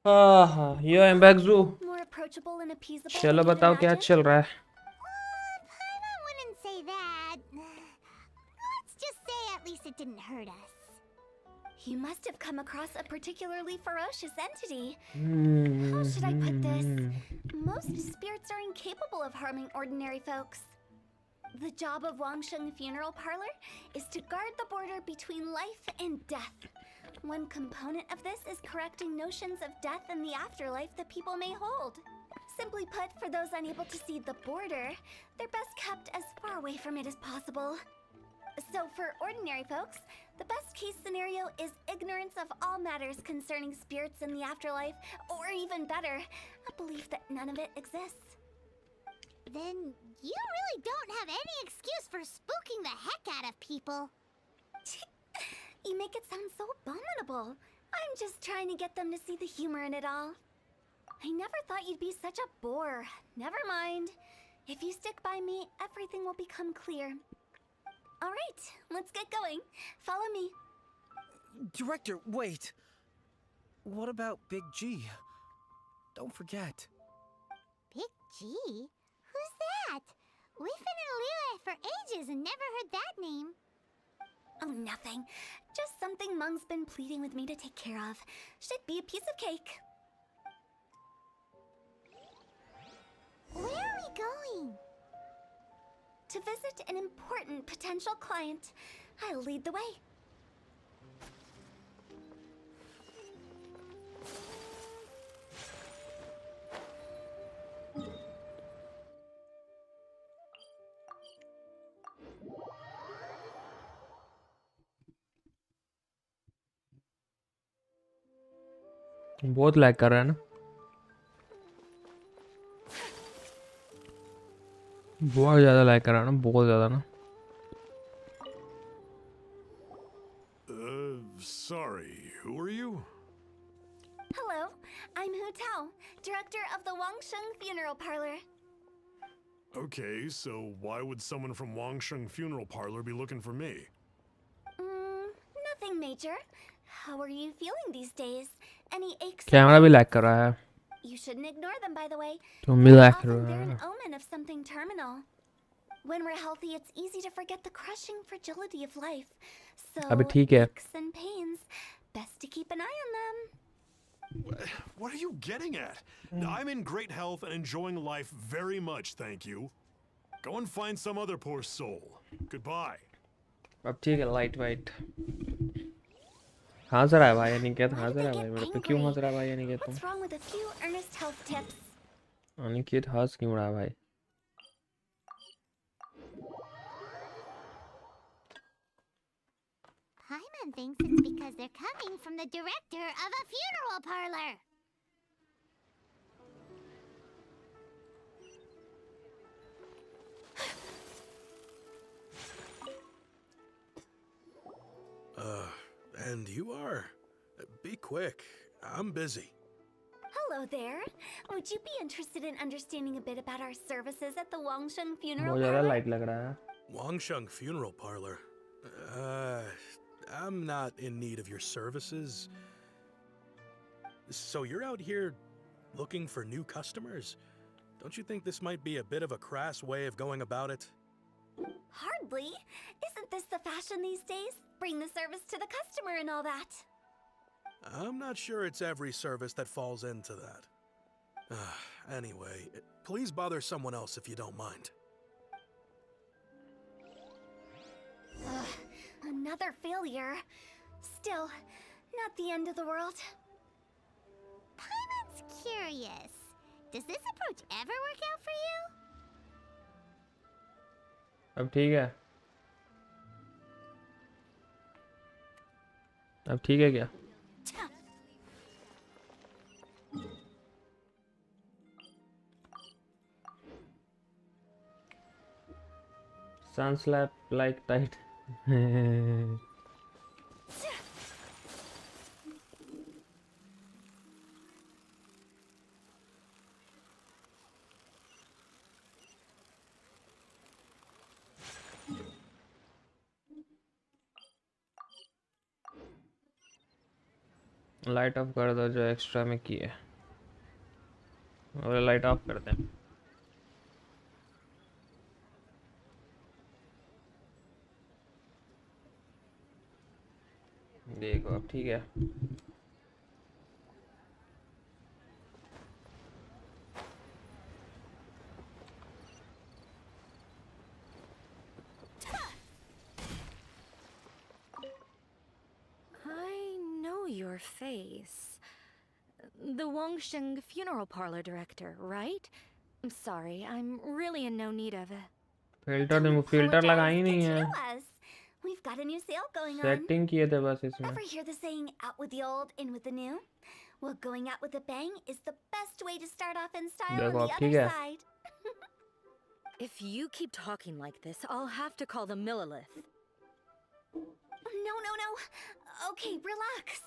हाँ यो एम्बैक zoo More approachable and appeasable चलो than you'd बताओ क्या imagine? चल रहा है I wouldn't say that. Let's just say at least it didn't hurt us. You must have come across a particularly ferocious entity. How Hmm. should I put this? Most spirits are incapable of harming ordinary folks. The job of Wangsheng Funeral Parlor is to guard the border between life and death. One component of this is correcting notions of death and the afterlife that people may hold. Simply put, for those unable to see the border, they're best kept as far away from it as possible. So for ordinary folks, the best case scenario is ignorance of all matters concerning spirits in the afterlife, or even better, a belief that none of it exists. Then you really don't have any excuse for spooking the heck out of people. You make it sound so abominable. I'm just trying to get them to see the humor in it all. I never thought you'd be such a bore. Never mind. If you stick by me, everything will become clear. All right, let's get going. Follow me. Director, wait. What about Big G? Don't forget. Big G? Who's that? We've been in Liyue for ages and never heard that name. Oh, nothing. Just something Mung's been pleading with me to take care of. Should be a piece of cake. Where are we going? To visit an important potential client. I'll lead the way. बहुत lag कर रहा है ना बहुत ज़्यादा lag कर रहा है ना बहुत ज़्यादा ना Sorry, who are you? Hello, I'm Hu Tao, director of the Wangsheng Funeral Parlor. Okay, so why would someone from Wangsheng Funeral Parlor be looking for me? Nothing major. How are you feeling these days? Any aches? Camera भी lag कर रहा है You shouldn't ignore them, by the way. तुम भी lag कर Often रहा they're an है omen of something terminal. When we're healthy, it's easy to forget the crushing fragility of life. So, अबे ठीक है aches and pains, best to keep an eye on them. What are you getting at? I'm in great health and enjoying life very much, thank you. Go and find some other poor soul. Goodbye. अब ठीक है light white हंस रहा है भाई Aniket Why हंस did रहा they है भाई get मेरे पे क्यों angry? हंस रहा है भाई Aniket What's wrong with a few earnest health tips? Aniket हंस क्यों रहा है भाई Paimon thinks it's because they're coming from the director of a funeral parlor. And you are? Be quick. I'm busy. Hello there. Would you be interested in understanding a bit about our services at the Wangsheng Funeral बहुत ज़्यादा Parlor? Light लग रहा है Wangsheng Funeral Parlor. I'm not in need of your services. So you're out here looking for new customers? Don't you think this might be a bit of a crass way of going about it? Hardly. Isn't this the fashion these days? Bring the service to the customer and all that. I'm not sure it's every service that falls into that. Anyway, please bother someone else if you don't mind. Another failure. Still, not the end of the world. Paimon's curious. Does this approach ever work out for you? अब ठीक है अब ठीक है क्या sun slap like tight light of कर दो जो एक्स्ट्रा में की है, और लाइट ऑफ कर दें। देखो अब ठीक है। I know your face. The Wangsheng funeral parlor director, right? I'm sorry, I'm really in no need of it. Filter लगाई ही नहीं है, Us. We've got a new sale going on. Setting किए थे बस इसमें। Ever hear the saying, out with the old, in with the new? Well, going out with a bang is the best way to start off in style on देखो the अब ठीक other है। side. If you keep talking like this, I'll have to call the Millilith. No. Okay, relax.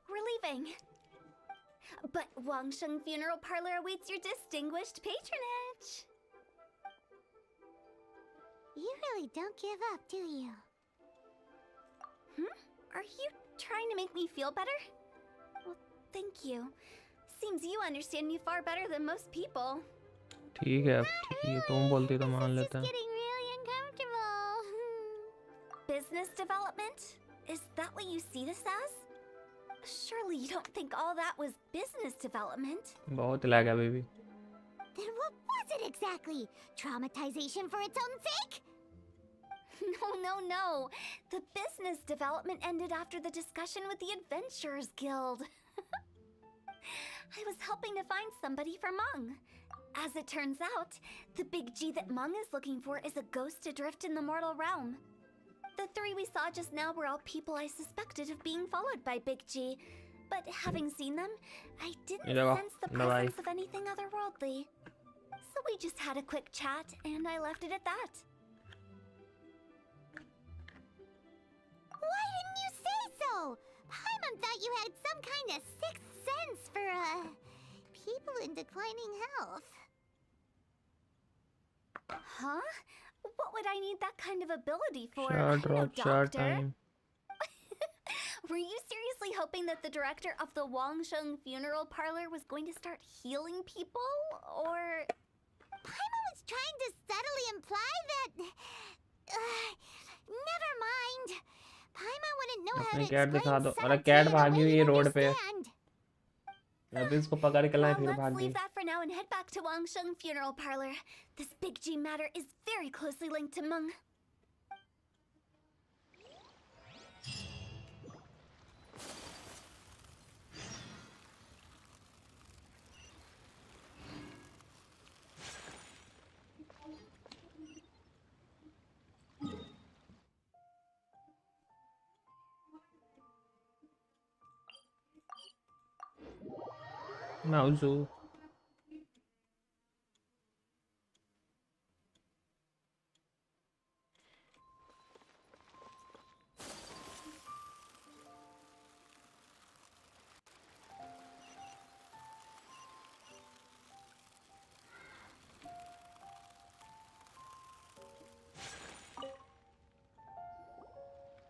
We're leaving. But Wangsheng Funeral Parlor awaits your distinguished patronage. You really don't give up, do you? Are you trying to make me feel better? Well, thank you. Seems you understand me far better than most people. ठीक है अब ठीक है, तुम बोलती तो मान This लेते is हैं। getting really uncomfortable. Business development? Is that what you see this as? Surely you don't think all that was business development. बहुत लगा baby. Then what was it exactly? Traumatization for its own sake? No. The business development ended after the discussion with the Adventurers Guild. I was helping to find somebody for Meng. As it turns out, the big G that Meng is looking for is a ghost adrift in the mortal realm. The three we saw just now were all people I suspected of being followed by Big G. But having seen them, I didn't sense the presence of anything otherworldly. So we just had a quick chat, and I left it at that. Why didn't you say so? Paimon thought you had some kind of sixth sense for, people in declining health. Huh? What would I need that kind of ability for? Shut I'm no up, shut doctor. time. Were you seriously hoping that the director of the Wangsheng Funeral Parlor was going to start healing people? Or... Paimon was trying to subtly imply that... never mind. Paimon wouldn't know how to अपनी cat दिखा दो। explain अरे subtlety cat in a भागी way हुई है you'd road पे। understand. अभी इसको पकड़ के लाए Well, फिर let's भाग गई। leave that for now and head back to Wangsheng Funeral Parlor. This Big G matter is very closely linked to Meng. माउजू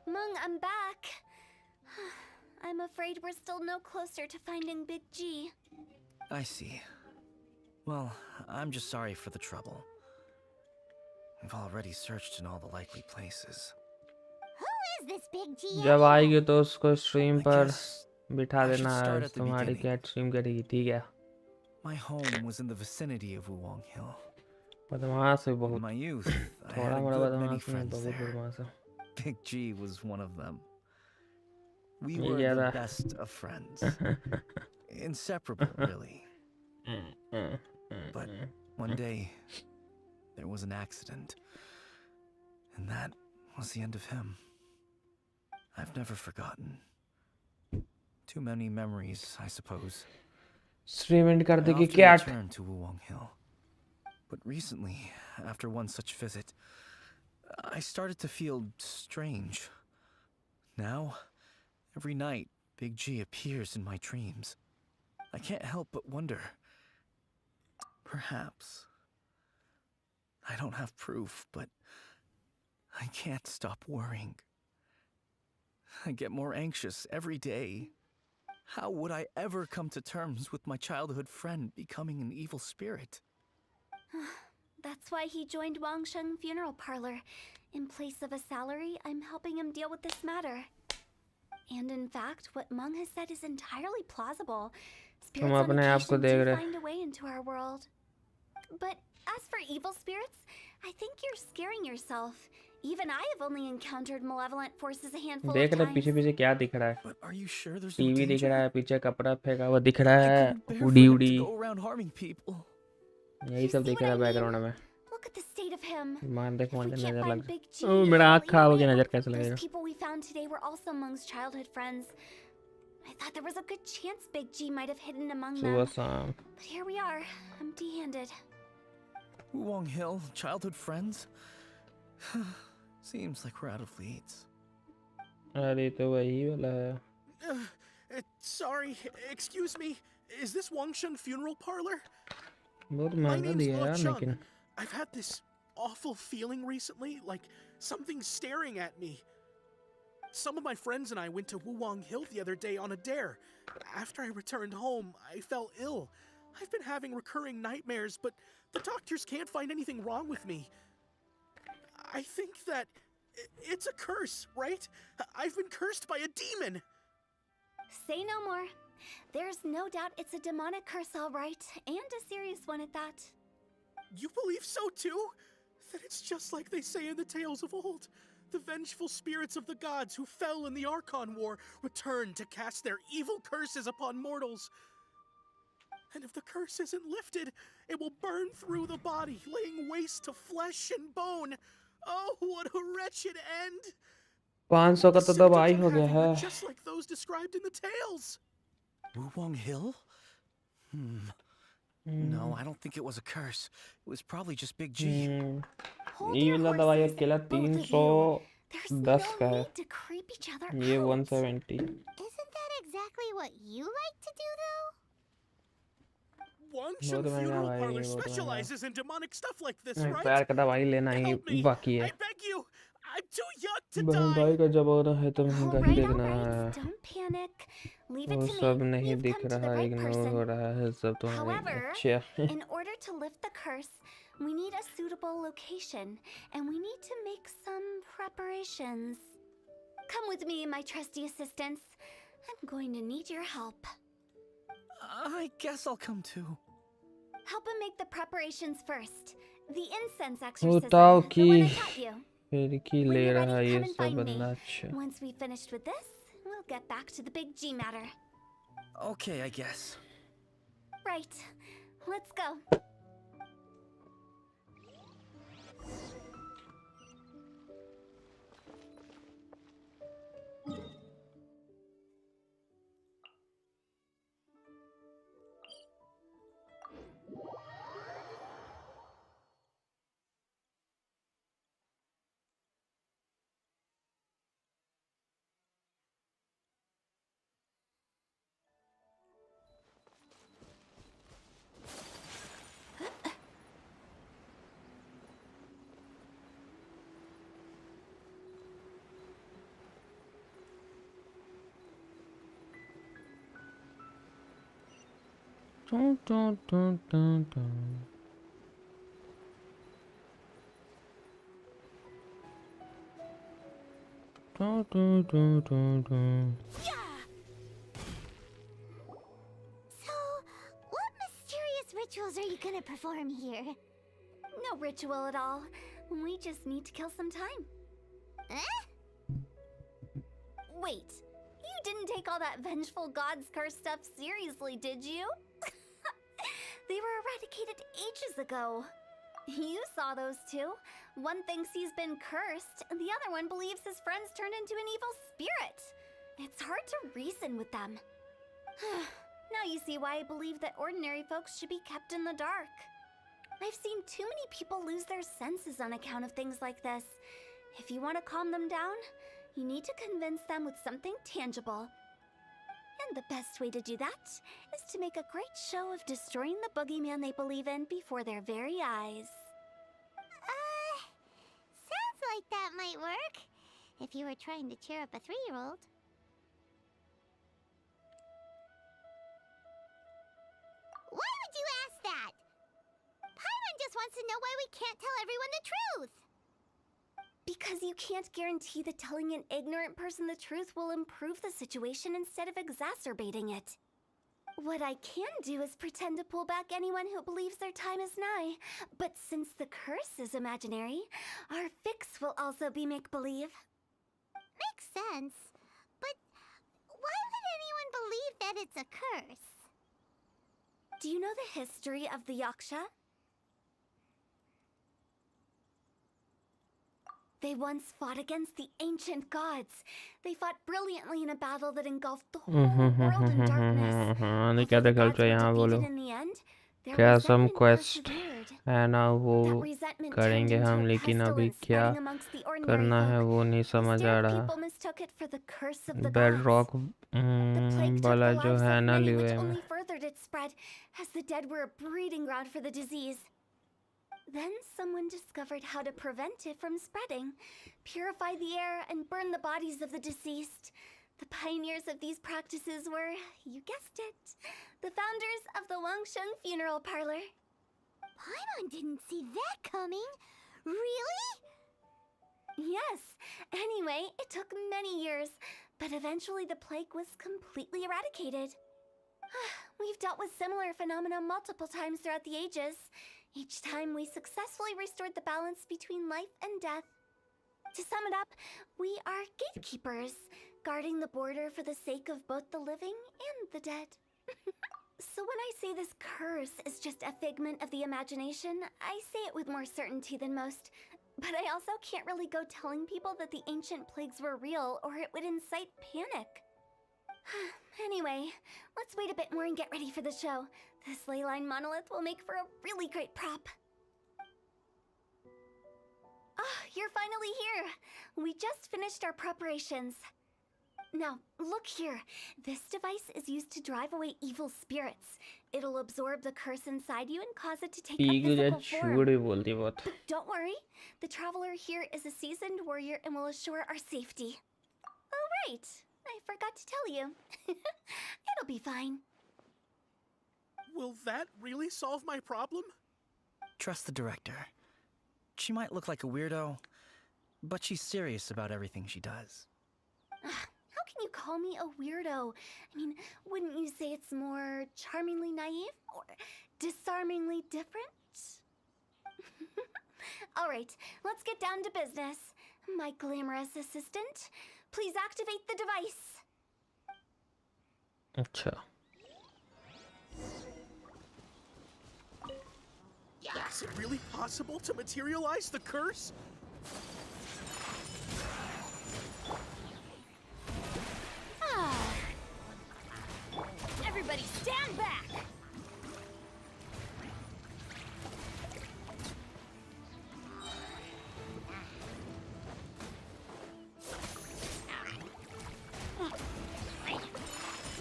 Meng, I'm back. I'm afraid we're still no closer to finding Big G. I see. Well, I'm just sorry for the trouble. We've already searched in all the likely places. Who is this Big G? जब आएगी तो उसको stream I पर guess बिठा I should देना। start at the तुम्हारी beginning. Cat stream करेगी, ठीक है। My home was in the vicinity of Wulong Hill. बदमाश है In बहुत, my youth, I had थोड़ा a बड़ा good many बदमाश नहीं, friends बहुत there. बदमाश है। Big G was one of them. We ये were क्या the था? best of friends. Inseparable, really. But one day, there was an accident. And that was the end of him. I've never forgotten. Too many memories, I suppose. Stream end कर I देगी often cat. return to Wulong Hill. But recently, after one such visit, I started to feel strange. Now, every night, Big G appears in my dreams. I can't help but wonder. Perhaps. I don't have proof, but I can't stop worrying. I get more anxious every day. How would I ever come to terms with my childhood friend becoming an evil spirit? That's why he joined Wangsheng Funeral Parlor. In place of a salary, I'm helping him deal with this matter. And in fact, what Meng has said is entirely plausible. Spirits on अपने आप को occasion देख do रहे। find a way into our world. But as for evil spirits, I think you're scaring yourself. Even I have only encountered malevolent forces a handful देख of रहे times. पीछे पीछे क्या दिख रहा है? But are you sure there's no TV दिख danger? रहा है, पीछे कपड़ा फेंका हुआ दिख रहा I है, couldn't bear for उड़ी him उड़ी to go around harming people. यही You सब see दिख what रहा I है mean? बैकग्राउंड में। Look at the state of him. मान देख If we मुझे can't नजर find लग Big G, ओ मेरा how आँख will खराब हो you गया, know? नजर कैसे Those लगेगा? people we found today were also Meng's childhood friends. I thought there was a good chance Big G might have hidden among सुबह them. शाम But here we are, empty-handed. Wulong Hill, childhood friends? Seems like we're out of leads. अरे तो वही वाला है। Sorry, excuse me. Is this Wangsheng Funeral Parlor? बहुत My महंगा name's दिया यार, Chung. लेकिन I've had this awful feeling recently, like something's staring at me. Some of my friends and I went to Wulong Hill the other day on a dare. After I returned home, I fell ill. I've been having recurring nightmares, but the doctors can't find anything wrong with me. I think that it's a curse, right? I've been cursed by a demon. Say no more. There's no doubt it's a demonic curse, all right, and a serious one at that. You believe so too? Then it's just like they say in the tales of old. The vengeful spirits of the gods who fell in the Archon War return to cast their evil curses upon mortals. And if the curse isn't lifted, it will burn through the body, laying waste to flesh and bone. Oh, what a wretched end! 500 का The तो दवाई symptoms हो I'm गया having है। are just like those described in the tales. Wulong Hill? No, I don't think it was a curse. It was probably just Big G. Hold ये your वाला दवाई horses, अकेला both of you. There's 310 का no है, need to creep each other ये out. 170। Isn't that exactly what you like to do, though? Wangsheng बहुत महंगा Funeral भाई, Parlor बहुत महंगा। specializes in demonic stuff like this, नहीं, right? पैर का दवाई लेना ही Help me! बाकी है। I beg you! I'm too young to महंगाई die! का जमाना है तो महंगा ही All देखना right. है। Don't panic. Leave it वो to सब me. नहीं You've दिख come to the रहा, right इग्नोर person. हो रहा है सब तुम्हारी। However, अच्छा in order to lift the curse, we need a suitable location, and we need to make some preparations. Come with me, my trusty assistants. I'm going to need your help. I guess I'll come too. Help him make the preparations first. The incense बताओ exorcism, the कि one I taught you. फिर की When ले you're रहा ready, ये come and सब find बंदा। me. अच्छा Once we've finished with this, we'll get back to the Big G matter. Okay, I guess. Right. Let's go. Dun, dun, dun, dun, dun. Dun, dun, dun, dun, dun. So, what mysterious rituals are you gonna perform here? No ritual at all. We just need to kill some time. Eh? Wait, you didn't take all that vengeful god's curse stuff seriously, did you? They were eradicated ages ago. You saw those two. One thinks he's been cursed, and the other one believes his friends turned into an evil spirit. It's hard to reason with them. Now you see why I believe that ordinary folks should be kept in the dark. I've seen too many people lose their senses on account of things like this. If you want to calm them down, you need to convince them with something tangible. And the best way to do that is to make a great show of destroying the boogeyman they believe in before their very eyes. Sounds like that might work. If you were trying to cheer up a 3-year-old. Because you can't guarantee that telling an ignorant person the truth will improve the situation instead of exacerbating it. What I can do is pretend to pull back anyone who believes their time is nigh. But since the curse is imaginary, our fix will also be make-believe. Makes sense. But why would anyone believe that it's a curse? Do you know the history of the Yaksha? They once fought against the ancient gods. They fought brilliantly in a battle that engulfed the whole world in darkness. नहीं क्या Although the देखा gods were यहाँ बोलो defeated in the end, their क्या सम resentment quest persevered. है ना वो That resentment turned करेंगे into हम a लेकिन अभी pestilence क्या spreading amongst the ordinary करना है folk. वो नहीं समझ आ Instead, रहा people mistook it for the curse of the bed gods. Rock The plague took वाला the जो lives है of ना many, लिवे which में only furthered its spread, as the dead were a breeding ground for the disease. Then someone discovered how to prevent it from spreading, purify the air, and burn the bodies of the deceased. The pioneers of these practices were, you guessed it, the founders of the Wangsheng Funeral Parlor. Paimon didn't see that coming. Really? Yes. Anyway, it took many years, but eventually the plague was completely eradicated. We've dealt with similar phenomena multiple times throughout the ages. Each time we successfully restored the balance between life and death. To sum it up, we are gatekeepers, guarding the border for the sake of both the living and the dead. So when I say this curse is just a figment of the imagination, I say it with more certainty than most. But I also can't really go telling people that the ancient plagues were real, or it would incite panic. Anyway, let's wait a bit more and get ready for the show. This leyline monolith will make for a really great prop. Ah, you're finally here! We just finished our preparations. Now, look here. This device is used to drive away evil spirits. It'll absorb the curse inside you and cause it to take a physical form. But don't worry, the traveler here is a seasoned warrior and will assure our safety. Oh, right. I forgot to tell you. It'll be fine. Will that really solve my problem? Trust the director. She might look like a weirdo, but she's serious about everything she does. How can you call me a weirdo? I mean, wouldn't you say it's more charmingly naive or disarmingly different? All right, let's get down to business. My glamorous assistant, please activate the device. अच्छा Is it really possible to materialize the curse? Everybody stand back!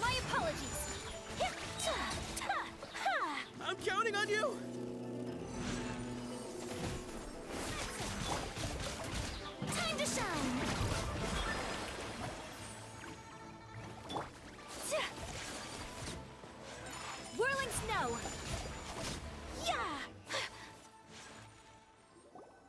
My apologies! I'm counting on you! Time to shine! Whirling snow! Yeah!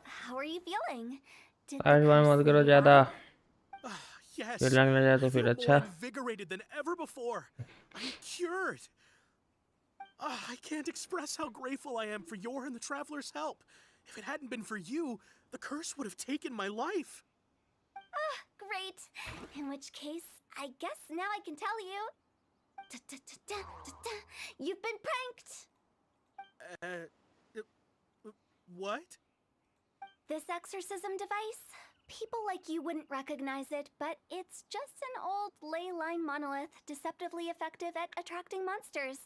How are you feeling? Did the आज बार curse मत करो leave ज्यादा out? Yes. फिर लगने जाए तो I फिर feel अच्छा more invigorated than ever before. I'm cured. I can't express how grateful I am for your and the traveler's help. If it hadn't been for you, the curse would have taken my life. Great. In which case, I guess now I can tell you. You've been pranked! What? This exorcism device? People like you wouldn't recognize it, but it's just an old ley line monolith deceptively effective at attracting monsters.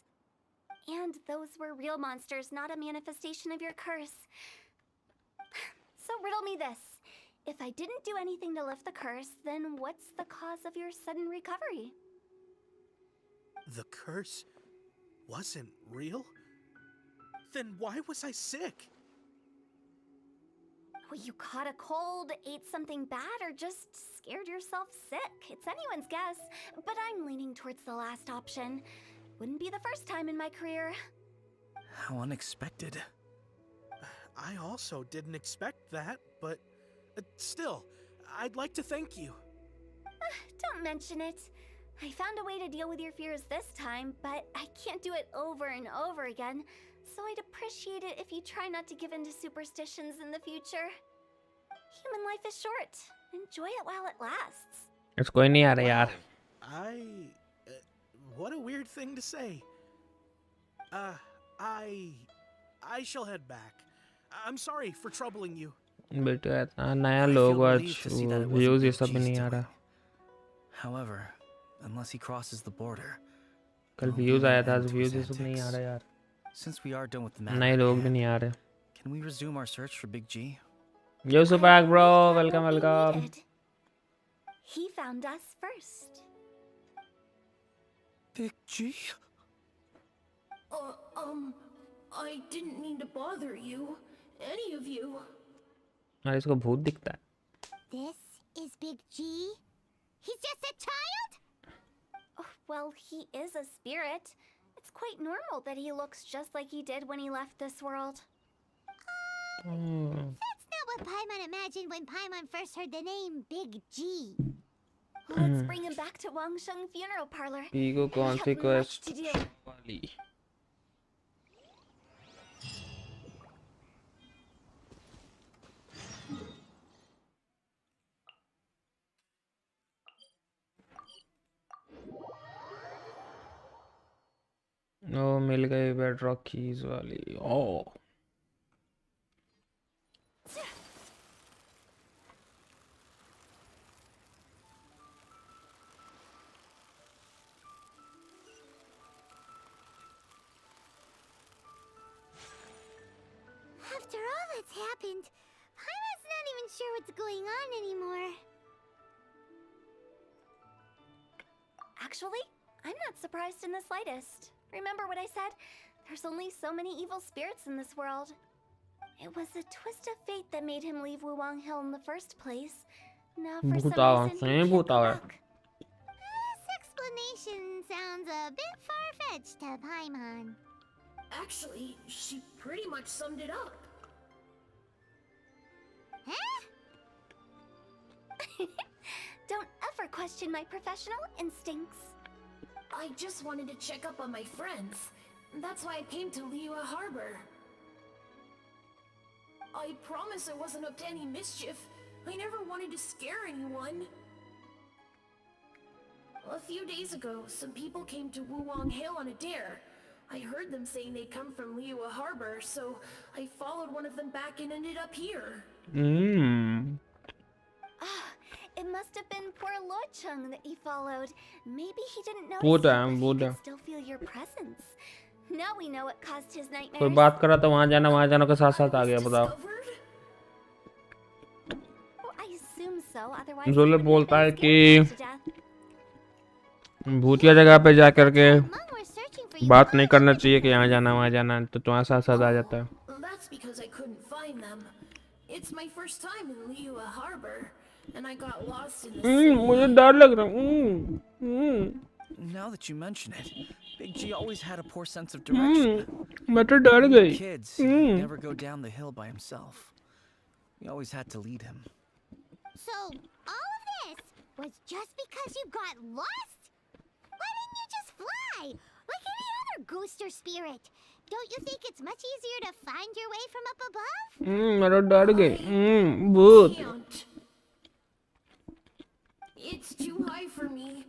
And those were real monsters, not a manifestation of your curse. So riddle me this. If I didn't do anything to lift the curse, then what's the cause of your sudden recovery? The curse wasn't real? Then why was I sick? Well, you caught a cold, ate something bad, or just scared yourself sick. It's anyone's guess, but I'm leaning towards the last option. Wouldn't be the first time in my career. How unexpected. I also didn't expect that, but Still, I'd like to thank you. Don't mention it. I found a way to deal with your fears this time, but I can't do it over and over again. So I'd appreciate it if you try not to give in to superstitions in the future. Human life is short. Enjoy it while it lasts. It's कोई नहीं आ रहा यार. What a weird thing to say. I shall head back. I'm sorry for troubling you. बेटा इतना नया लोग आज views ये सब नहीं आ रहा. However, unless he crosses the border. कल views आया था, आज views ये सब नहीं आ रहा यार. Since we are done with the map, नए लोग भी नहीं आ रहे. can we resume our search for Big G? Yo Supak bro, That welcome will be welcome. needed. He found us first. Big G? I didn't mean to bother you. Any of you. हाँ इसको भूत दिखता है. This is Big G? He's just a child? Oh, well, he is a spirit. It's quite normal that he looks just like he did when he left this world. That's not what Paimon imagined when Paimon first heard the name Big G. Let's bring him back to Wangsheng Funeral Parlor. पीगो कौन सी We have much quest to do. वाली? ओ मिल गई bedrock keys वाली. ओ After all that's happened, Paimon's not even sure what's going on anymore. Actually, I'm not surprised in the slightest. Remember what I said? There's only so many evil spirits in this world. It was a twist of fate that made him leave Wuwang Hill in the first place. Now for some भूतावा, reason, सही he can't भूतावा. go back. This explanation sounds a bit far-fetched to Paimon. Actually, she pretty much summed it up. Huh? Don't ever question my professional instincts. I just wanted to check up on my friends. That's why I came to Liyue Harbor. I promise I wasn't up to any mischief. I never wanted to scare anyone. A few days ago, some people came to Wuwang Hill on a dare. I heard them saying they'd come from Liyue Harbor, so I followed one of them back and ended up here. Ah, it must have been poor Lo Chung that he followed. Maybe he didn't know Buddha, but he Buddha. could still feel your presence. Now we know what caused his कोई nightmares. बात करा तो वहाँ जाना के साथ साथ आ गया. बताओ. Discovered? Well, I assume so. Otherwise, Jolle he wouldn't बोलता have है been कि scared to death. भूतिया जगह पे जा करके Among were searching for you बात नहीं all करना over चाहिए the कि यहाँ जाना वहाँ जाना, तो तुम्हारे साथ साथ आ जाता है. That's because I couldn't find them. It's my first time in Liyue Harbor, and I got lost in the city. मुझे डर लग रहा है. Now that you mention it, Big G always had a poor sense of direction. मैं तो डर गई. Kids, he'd never go down the hill by himself. We always had to lead him. So, all of this was just because you got lost? Why didn't you just fly? Like any other ghost or spirit? Don't you think it's much easier to find your way from up above? मैं तो डर गई. भूत. Can't. It's too high for me.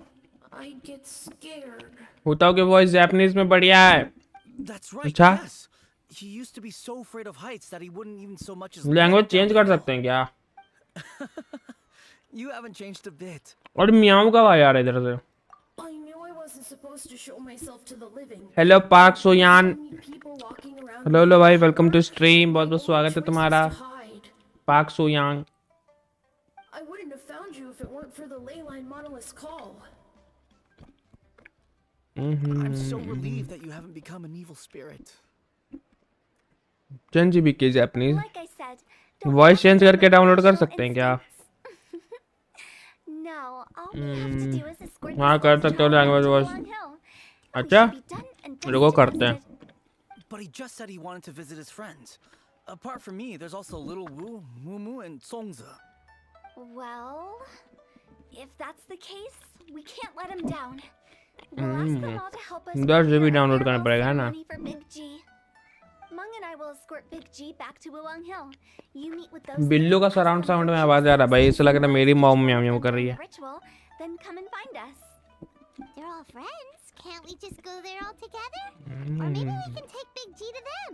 I get scared. भूताओं की voice Japanese में बढ़िया है. That's right, अच्छा? yes. He used to be so afraid of heights that he wouldn't even so much as language look down change the कर hill. सकते हैं क्या? You haven't changed a bit. और मियाओ कब आया यार इधर से? I knew I wasn't supposed to show myself to the living. Hello Park सोयान. People walking around. Hello hello भाई, वेलकम टू स्ट्रीम. बहुत बहुत स्वागत है तुम्हारा. To hide. पार्क सोयान. I wouldn't have found you if it weren't for the ley line monolith's call. I'm so relieved that you haven't become an evil spirit. Change भी की Japanese. Like I said, don't voice ever change doubt करके my download कर professional सकते हैं क्या? instincts. No, all we have to do is escort हाँ this कर lost सकते हो child language back to voice. Long Hill. अच्छा We should be done and रुको dusted करते हैं. dusted. But he just said he wanted to visit his friends. Apart from me, there's also Little Wu, Moo Moo, and Songza. Well, if that's the case, we can't let him down. We'll ask them all to help us. 10 GB prepare a download करना farewell पड़ेगा है ना? ceremony for Big G. Mung and I will escort Big G back to Wuwang Hill. You meet with those. Billu का surround sound में आवाज आ रहा है भाई, ऐसा लग रहा है मेरी मॉम म्याऊ म्याऊ कर रही है. Ritual, then come and find us. They're all friends. Can't we just go there all together? Or maybe we can take Big G to them.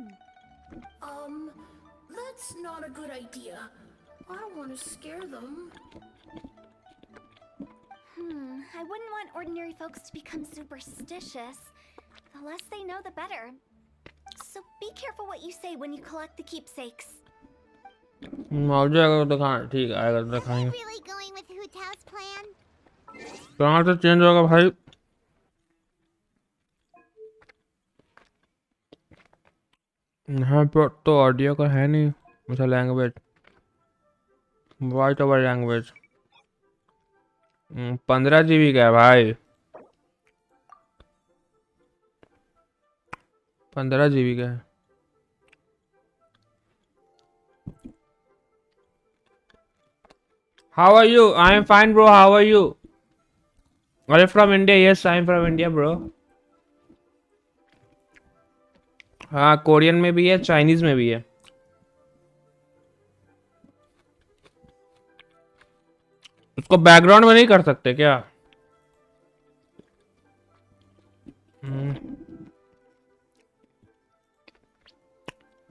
That's not a good idea. I don't want to scare them. I wouldn't want ordinary folks to become superstitious. The less they know, the better. So be careful what you say when you collect the keepsakes. मौज आएगा तो दिखाएं, ठीक है आएगा तो Are दिखाएंगे. they really going with Hu Tao's plan? कहाँ से चेंज होगा भाई? यहाँ पर तो ऑडियो का है नहीं, अच्छा language, voice over language. 15 GB का है भाई, 15 GB का है. How are you? I am fine, bro. How are you? Are you from India? Yes, I am from India, bro. हाँ, कोरियन में भी है, चाइनीज में भी है. उसको बैकग्राउंड में नहीं कर सकते क्या?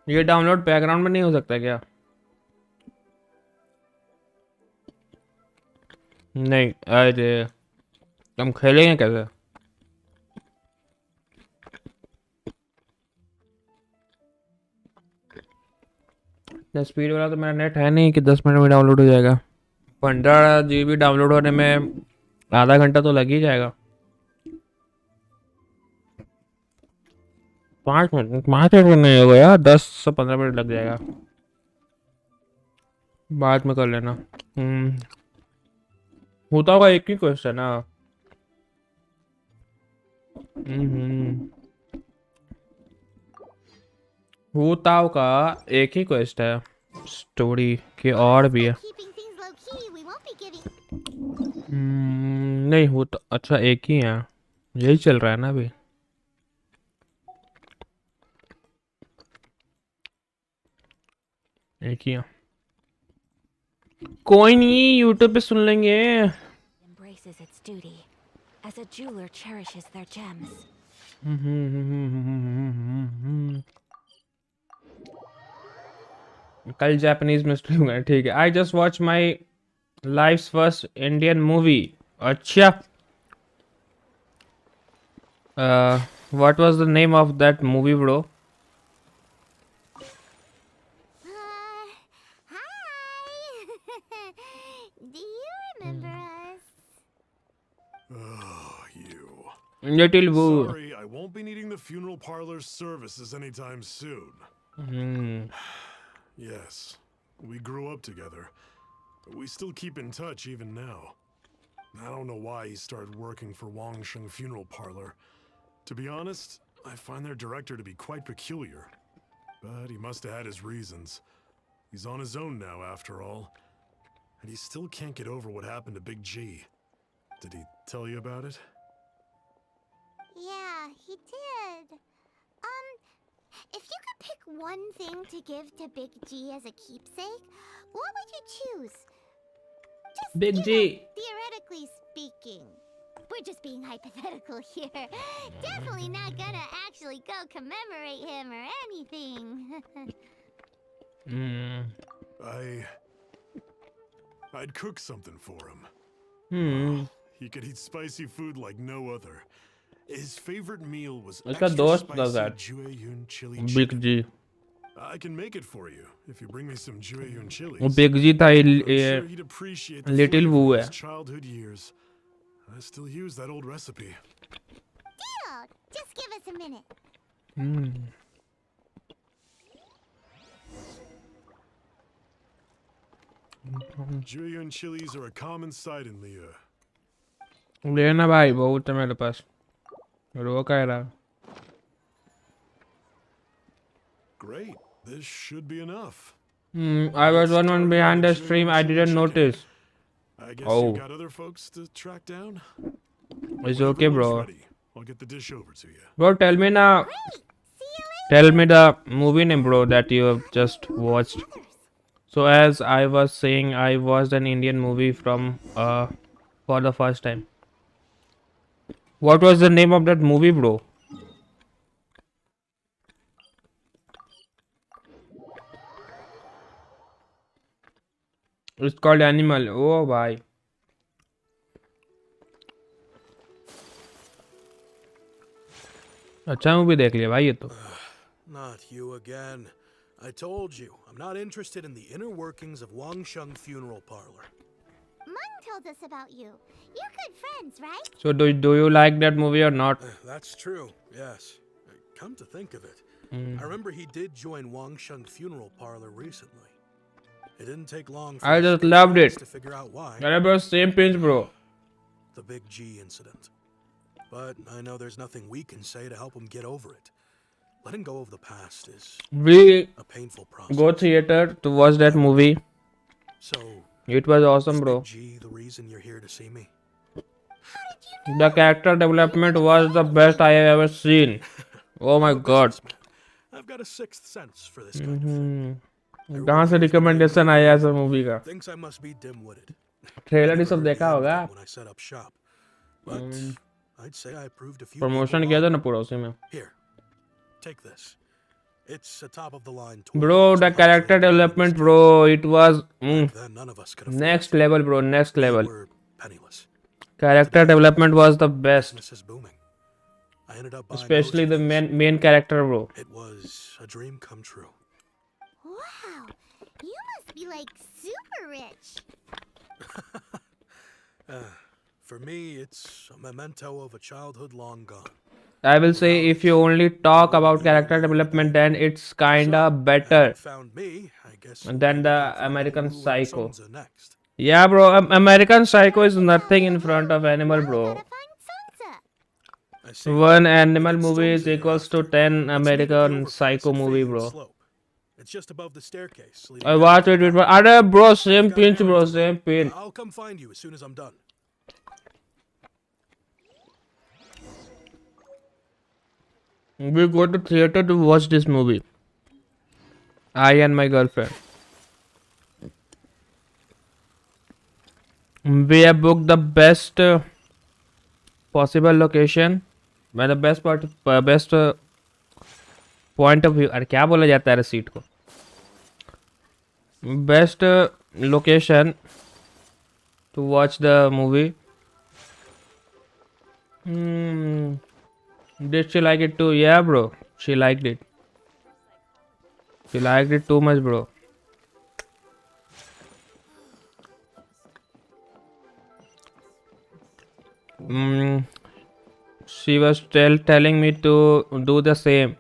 ये डाउनलोड बैकग्राउंड में नहीं हो सकता क्या? नहीं, अरे हम खेलेंगे कैसे? स्पीड वाला तो मेरा नेट है नहीं कि 10 मिनट में डाउनलोड हो जाएगा. 15 GB डाउनलोड होने में आधा घंटा तो लग ही जाएगा. 5 मिनट नहीं होगा यार, 10 से 15 मिनट लग जाएगा. बाद में कर लेना. होता होगा, एक ही क्वेश्चन ना. होताओ का एक ही क्वेस्ट है, स्टोरी के और भी है. Keeping things low key, we won't be giving. नहीं होता, अच्छा एक ही है, यही चल रहा है ना अभी. एक ही है, कोई नहीं, यूट्यूब पे सुन लेंगे. Embraces its duty, as a jeweler cherishes their gems. कल जापानीज में स्ट्रीम है, ठीक है. I just watch my life's first Indian movie. अच्छा, what was the name of that movie bro? Hi. Do you remember us? Oh, you. Little वू. Sorry, I won't be needing the funeral parlor's services anytime soon. Yes, we grew up together, but we still keep in touch even now. I don't know why he started working for Wangsheng Funeral Parlor. To be honest, I find their director to be quite peculiar. But he must have had his reasons. He's on his own now, after all. And he still can't get over what happened to Big G. Did he tell you about it? Yeah, he did. If you could pick one thing to give to Big G as a keepsake, what would you choose? Just, Big G. Theoretically speaking. We're just being hypothetical here. Definitely not gonna actually go commemorate him or anything. I'd cook something for him. He could eat spicy food like no other. His favorite meal was उसका extra दोस्त does spicy that. Jueyun chili big chicken. जी. I can make it for you if you bring me some Jueyun वो chilies. Big जी था, I'm sure he'd appreciate the Little flavor Wu of है. his childhood years. I still use that old recipe. Deal! Just give us a minute. Jueyun chilies are a common sight in Liyue. लेना भाई, बहुत है मेरे पास. रो कह रहा. Great. This should be enough. I was one behind the stream. I didn't notice. I guess Oh. you got other folks to track down? It's When okay, everyone's bro. ready, I'll get the dish over to you. Bro, tell me now. Tell me the movie name, bro, that you have just watched. So as I was saying, I watched an Indian movie from for the first time. What was the name of that movie, bro? It's called Animal. Oh, bhai. अच्छा movie देख लिया भाई ये तो. Not you again. I told you, I'm not interested in the inner workings of Wangsheng Funeral Parlor. Mung told us about you. You're good friends, right? So do you like that movie or not? That's true, yes. Come to think of it, I remember he did join Wangsheng Funeral Parlor recently. It didn't take long for I us just to loved it. figure out why. अरे bro, same pinch bro. The Big G incident. But I know there's nothing we can say to help him get over it. Letting go of the past is We a painful process. go theater to watch that movie. So, It was awesome, is bro. Big G the reason you're here to see me? The character development was the best I have ever seen. Oh my I'm a god. businessman. I've got a sixth sense for this kind of thing. कहाँ से recommendation आया ऐसा movie का? Thinks I must be dim-witted. Trailer he Never सब heard देखा the होगा. end when I set up shop. But I'd say I proved a few promotion people किया था wrong. ना पूरा उसी में. Here, take this. It's a top-of-the-line toy. Bro, the character development, bro, it was Back then, none of us could afford next it. level, bro, next We level. were penniless. Character development was the best, Business is booming. I ended up buying especially the merchandise. main character, bro. It was a dream come true. Wow. You must be like super rich. For me, it's a memento of a childhood long gone. I will say if you only talk about character development, then it's kinda better Found me, I guess. than the looking for American who Psycho. Sunza next. Yeah, bro, American Psycho is nothing in front of Animal, Now we bro. gotta find Sansa. I see. One Animal It's movie is Sunza you're equals to after. 10 It's near the American overpass Psycho at movie, Fade bro. Slope. It's just above the staircase. leading I down watched to it the with back. Arre, bro, same Got an pinch, bro, errand to same run. pinch. I'll come find you as soon as I'm done. We go to theater to watch this movie. I and my girlfriend. We have booked the best possible location. By the best point of view. अरे क्या बोला जाता है seat को? Best location to watch the movie. Did she like it too? Yeah, bro. She liked it. She liked it too much, bro. She was telling me to do the same.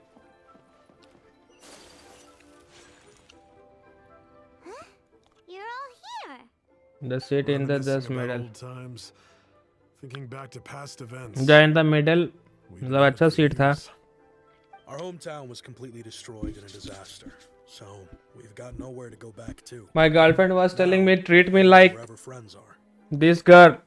You're all here. The seat in the Reminiscing about middle. old times, thinking back to past events. The in the middle. We've मतलब known अच्छा for seat था. years. Our hometown was completely destroyed in a disaster, so we've got nowhere to go back to. My girlfriend was telling me, treat me Now, like wherever friends are. this girl.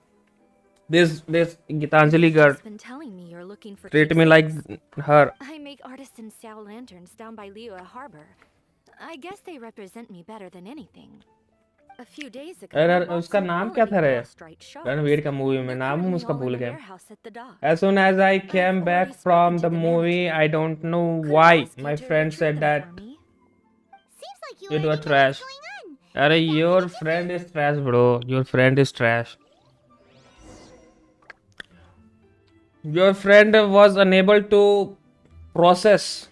This Gitanjali girl. She's been telling me you're looking for Treat me like keepsakes. her. I make artisan style lanterns down by Liyue Harbor. I guess they represent me better than anything. A few days ago, अरे I bought उसका some नाम क्या था रे? quality Striped sharks. Ranveer का movie में They're नाम currently उसका all भूल in the गया. warehouse at the dock. As soon as I I've came back already from spoken the to the movie, manager. I don't know Could why ask you my to friend retrieve said them that for me. Seems like you it already was know trash. what's going on. अरे Without your me to friend is trash, bro. Your friend is trash. Your friend was unable to process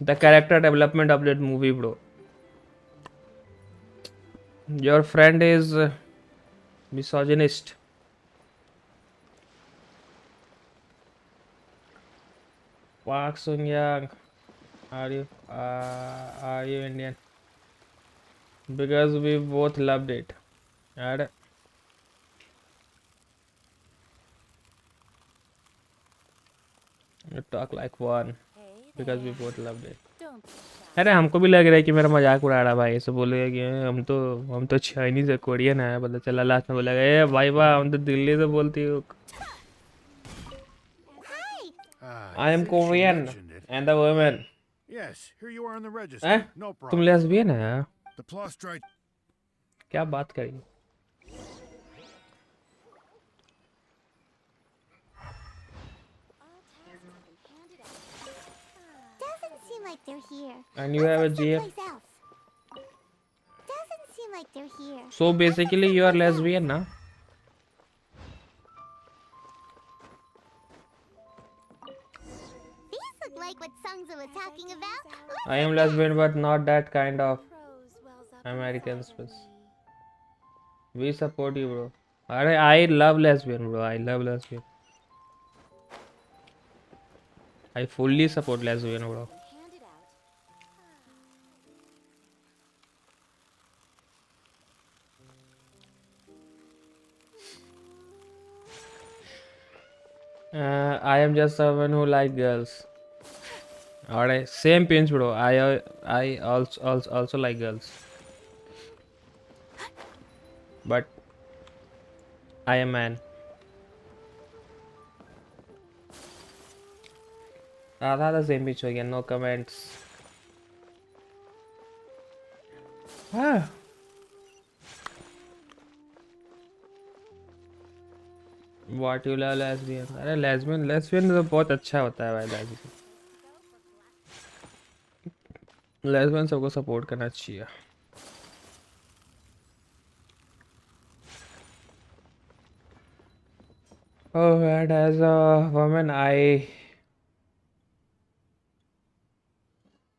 the character development of that movie, bro. Your friend is misogynist. Park Sun Young, are you Indian? Because we both loved it. And you talk like one because we both loved it. Don't be shy. अरे हमको भी लग रहा है कि मेरा मजाक उड़ा रहा भाई, ऐसे बोलेगा कि हम तो चाइनीज है, कोरियन है, पता चला लास्ट में बोलेगा ए भाई वाह हम तो दिल्ली से बोलती हो। I am Since you Korean mentioned it. And the women. Yes, here you are on the register. हैं? No तुम problem. लेस्बियन है? The plus strike. क्या बात करी? Doesn't seem like they're here. And you have a Let's GF. look someplace else. Doesn't seem like they're here. So basically you are lesbian ना? These look like what Sungza was talking about. I am lesbian but not that kind of Americans. We support you bro. अरे I love lesbian bro. I love lesbian. I fully support lesbian bro. I am just someone who like girls. Alright, same pinch bro. I also like girls. But I am man. आधा the same pinch हो गया. No comments. Ah. What you love lesbian? अरे lesbian तो बहुत अच्छा होता है भाई lesbian. लेस्बियन सबको सपोर्ट करना चाहिए। Oh, and as a woman, I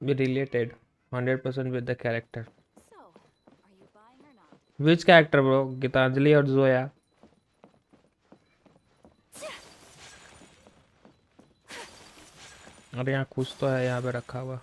related 100% with the character. Which character, bro? Geetanjali और जोया? अरे यहाँ कुछ तो है यहाँ पे रखा हुआ।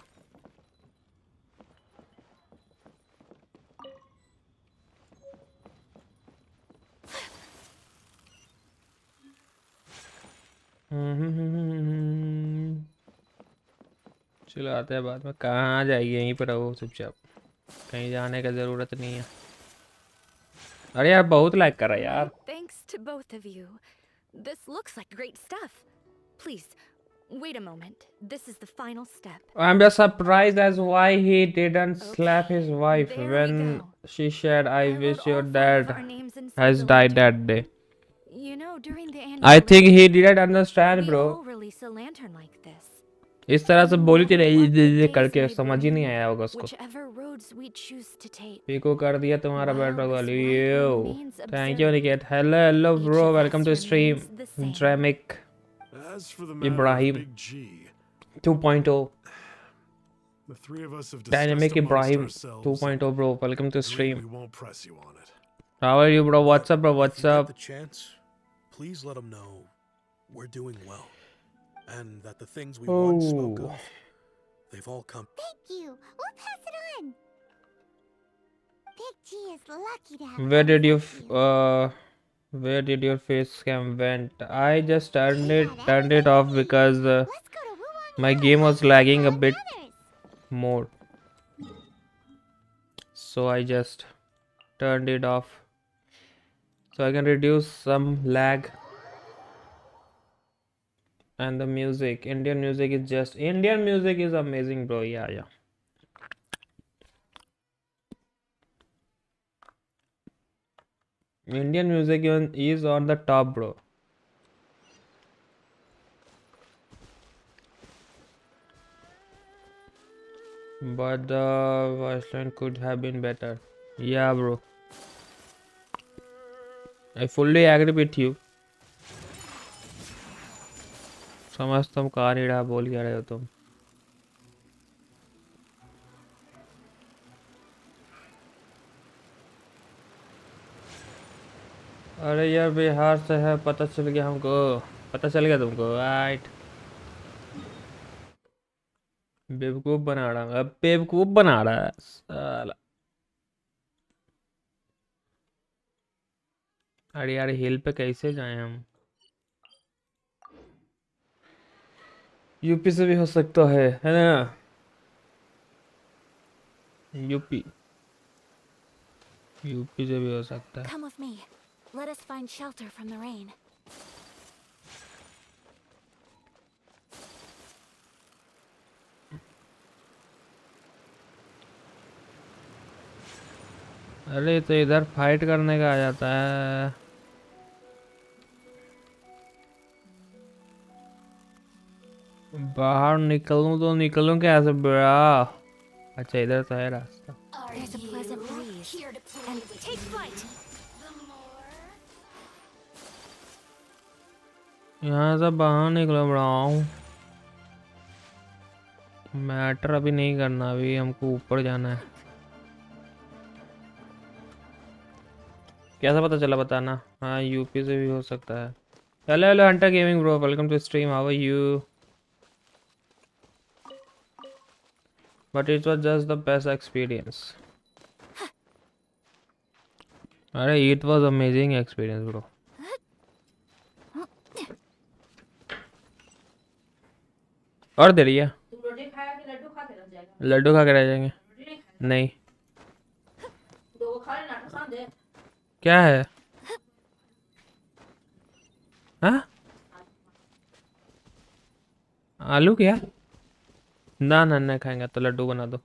चलो आते हैं बाद में। कहाँ जाएगी, यहीं पर रहो चुपचाप, कहीं जाने का जरूरत नहीं है। अरे यार बहुत लाइक कर रहा है यार। Thanks to both of you. This looks like great stuff. Please, wait a moment. This is the final step. I'm just surprised as why he didn't slap his wife There we when go. she said, I wrote wish all your 5 of dad our names inside has the died lantern. that day. You know, during the I annual think he ritual, didn't understand, we bro. all release a lantern like this. इस तरह से बोली थी No matter what the नहीं days करके, may समझ ही नहीं bring, आया होगा उसको। whichever roads we choose to take. पीको कर दिया तुम्हारा While बैटर this वाली। light यो remains thank you observed, Niket. Hello each bro, of welcome us to stream. remains the same. ड्रामिक As for the matter of Ibrahim Big G, 2.0, the three of us have discussed Dynamic amongst Ibrahim ourselves 2.0 bro, welcome to and agreed stream. we won't press you on it. How are you bro? What's up bro? What's If you up? get the chance, please let them know we're doing well, and that the things we once spoke Oh, of, they've all come. Thank you. We'll pass it on. Big G is lucky to have where friends did you like you. where did your face cam went? I just turned We it got turned it everything off we need. because Let's go to Wulong my Hill game and was help lagging a find bit others. more, so I just turned it off so I can reduce some lag. And the music, Indian music is amazing bro. Yeah. Indian music is on the top bro. But the voice line could have been better. Yeah bro, I fully agree with you. समझ तुम कहाँ नहीं रहा, बोल क्या रहे हो तुम। अरे यार बिहार से है, पता चल गया हमको, पता चल गया तुमको। राइट, बेवकूफ बना रहा है, बेवकूफ बना रहा है साला। अरे यार हिल पे कैसे जाएं हम? यूपी से भी हो सकता है ना? यूपी यूपी से भी हो सकता है। Come with me. Let us find shelter from the rain. अरे तो इधर फाइट करने का आ जाता है। बाहर निकलूं तो निकलूं कैसे बड़ा? अच्छा इधर तो है रास्ता। There's a pleasant breeze. And take flight. यहाँ से बाहर निकलो बड़ा। मैटर अभी नहीं करना, अभी हमको ऊपर जाना है। कैसा पता चला बताना। हाँ यूपी से भी हो सकता है। Hello hello hunter gaming bro, welcome to stream, how are you? But it was just the best experience. अरे it was amazing experience bro. और दे रही है? लड्डू खा के रह जाएंगे? नहीं। क्या है? हाँ आलू क्या? ना ना ना खाएंगे तो लड्डू बना दो।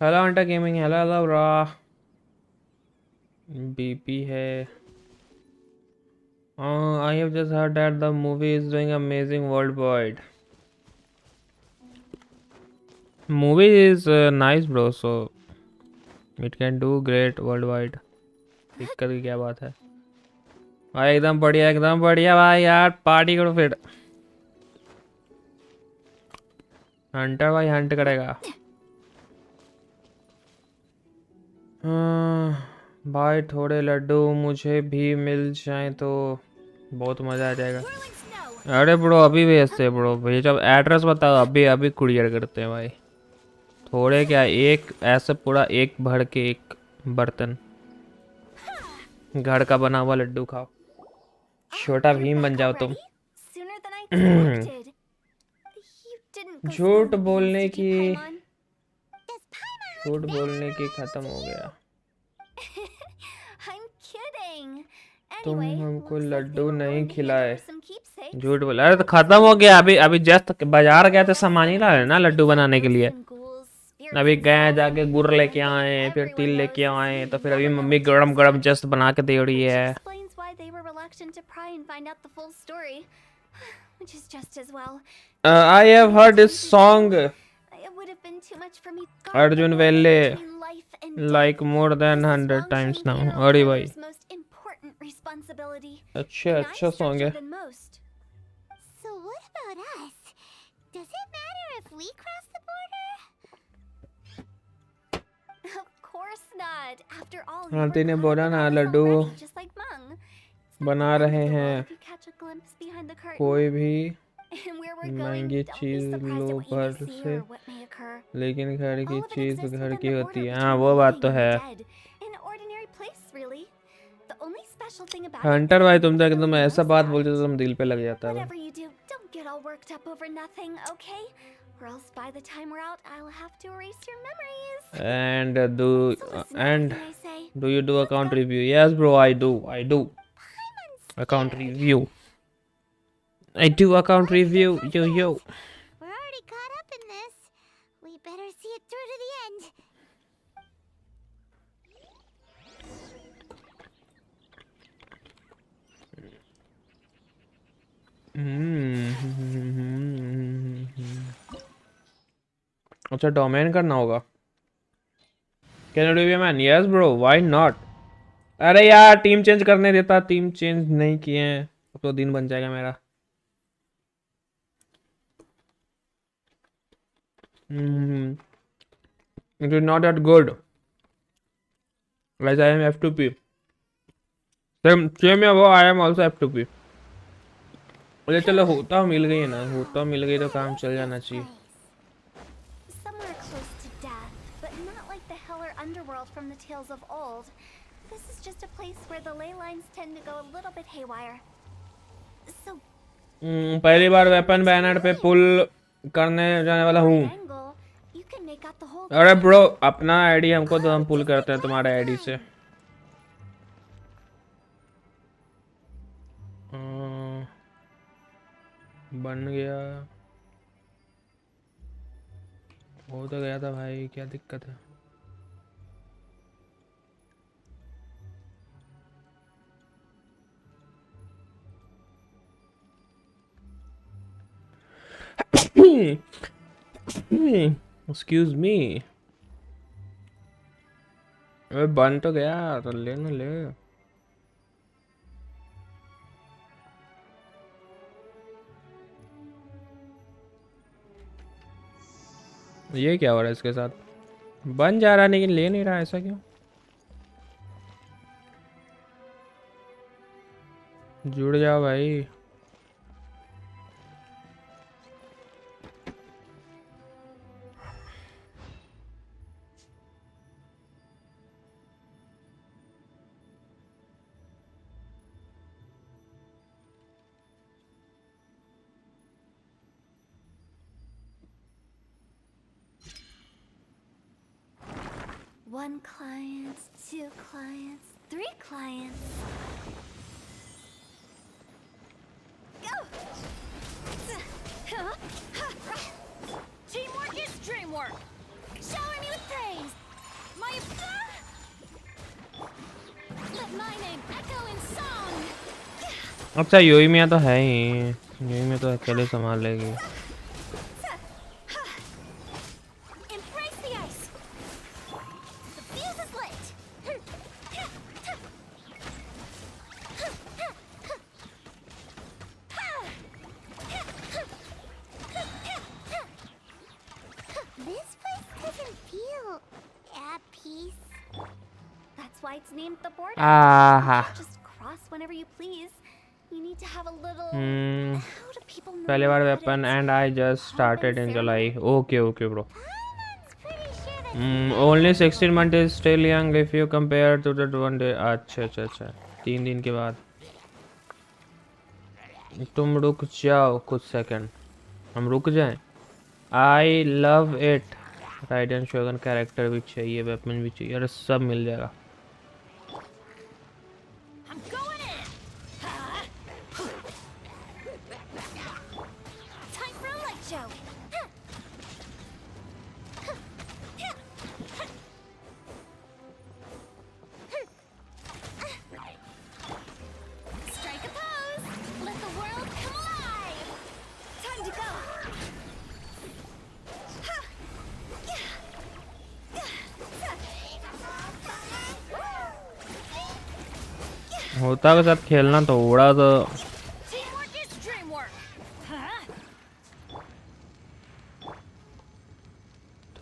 हेलो अंटा gaming, hello hello bro. BP है। I have just heard that the movie is doing amazing worldwide. Movie is nice bro, so it can do great worldwide. दिक्कत की क्या बात है भाई? एकदम बढ़िया भाई यार, पार्टी करो फिर। हंटर भाई हंट करेगा। भाई थोड़े लड्डू मुझे भी मिल जाए तो बहुत मजा आ जाएगा। अरे ब्रो अभी भेजते ब्रो, भेजो एड्रेस बताओ, अभी अभी कुरियर करते हैं भाई। थोड़े क्या, एक ऐसे पूरा एक भर के एक बर्तन घर का बना हुआ लड्डू खाओ। छोटा भीम बन जाओ तुम। झूठ बोलने की खत्म हो गया। तुम हमको लड्डू नहीं खिलाए, झूठ बोला। अरे तो खत्म हो गया, अभी अभी जस्ट बाजार गए थे सामान ही लाए ना लड्डू बनाने के लिए। अभी गए जाके गुड़ लेके आए, फिर तिल लेके आए, तो फिर अभी मम्मी गरम गरम जस्ट बना के दे रही है। I have heard this song Arjun वेल्ले like more than 100 times now. अरे भाई अच्छा सॉन्ग है। So what about us? Does it matter if we cross the border? Of course not. After all, aunty ने बोला ना लड्डू just like Mung. बना रहे हैं, कोई भी महंगी चीज लो घर से, लेकिन घर की चीज घर की होती है। हाँ वो बात तो है। हंटर भाई तुम तो एकदम ऐसा बात बोलते तो तुम दिल पे लग जाता है। Do you do account review? Yes bro, I do account review. I do account review. Yo. We're already caught up in this. We better see it through to the end. अच्छा डोमेन करना होगा। Can you do it man? Yes bro, why not? अरे यार team change करने देता, team change नहीं किए हैं, अब तो दिन बन जाएगा मेरा। It is not that good. As I am F2P. Same वो I am also F2P. बोले चलो होता मिल गई ना, होता मिल गई तो काम चल जाना चाहिए। Somewhere close to death, but not like the hell or underworld from the tales of old. This is just a place where the ley lines tend to go a little bit haywire. So पहली बार weapon banner पे पुल करने जाने वाला हूँ। Angle, you can make out the whole अरे thing. Bro अपना ID हमको तो हम पुल करते हैं तुम्हारे आईडी से। बन गया, हो तो गया था भाई, क्या दिक्कत है। एक्सक्यूज मी, अरे बन तो गया तो ले ना ले। ये क्या हो रहा है इसके साथ? बन जा रहा है लेकिन ले नहीं रहा, ऐसा क्यों? जुड़ जाओ भाई। One client, two clients, three clients. Go! Teamwork is dreamwork. Shower me with praise! My Let my name echo in song! अच्छा यूई में तो है ही, यूई में तो अकेले संभाल लेगी। Embrace the ice! The fuse is lit! This place doesn't feel at peace. That's why it's named the border. आहा, You can't just cross whenever you please. You need to have a little... How do people know पहले बार about weapon it? And I just started in July. Okay okay bro. Paimon's pretty sure that only 16 month is still young if you compare to that one day. अच्छा अच्छा अच्छा, 3 दिन के बाद। तुम रुक जाओ कुछ सेकंड, हम रुक जाएं। I love it. Raiden Shogun character भी चाहिए, वेपन भी चाहिए, अरे सब मिल जाएगा। I'm going in. Time for a light show! Strike a pose! Let the world come alive! Time to go! होता के साथ खेलना थोड़ा तो Teamwork is dreamwork.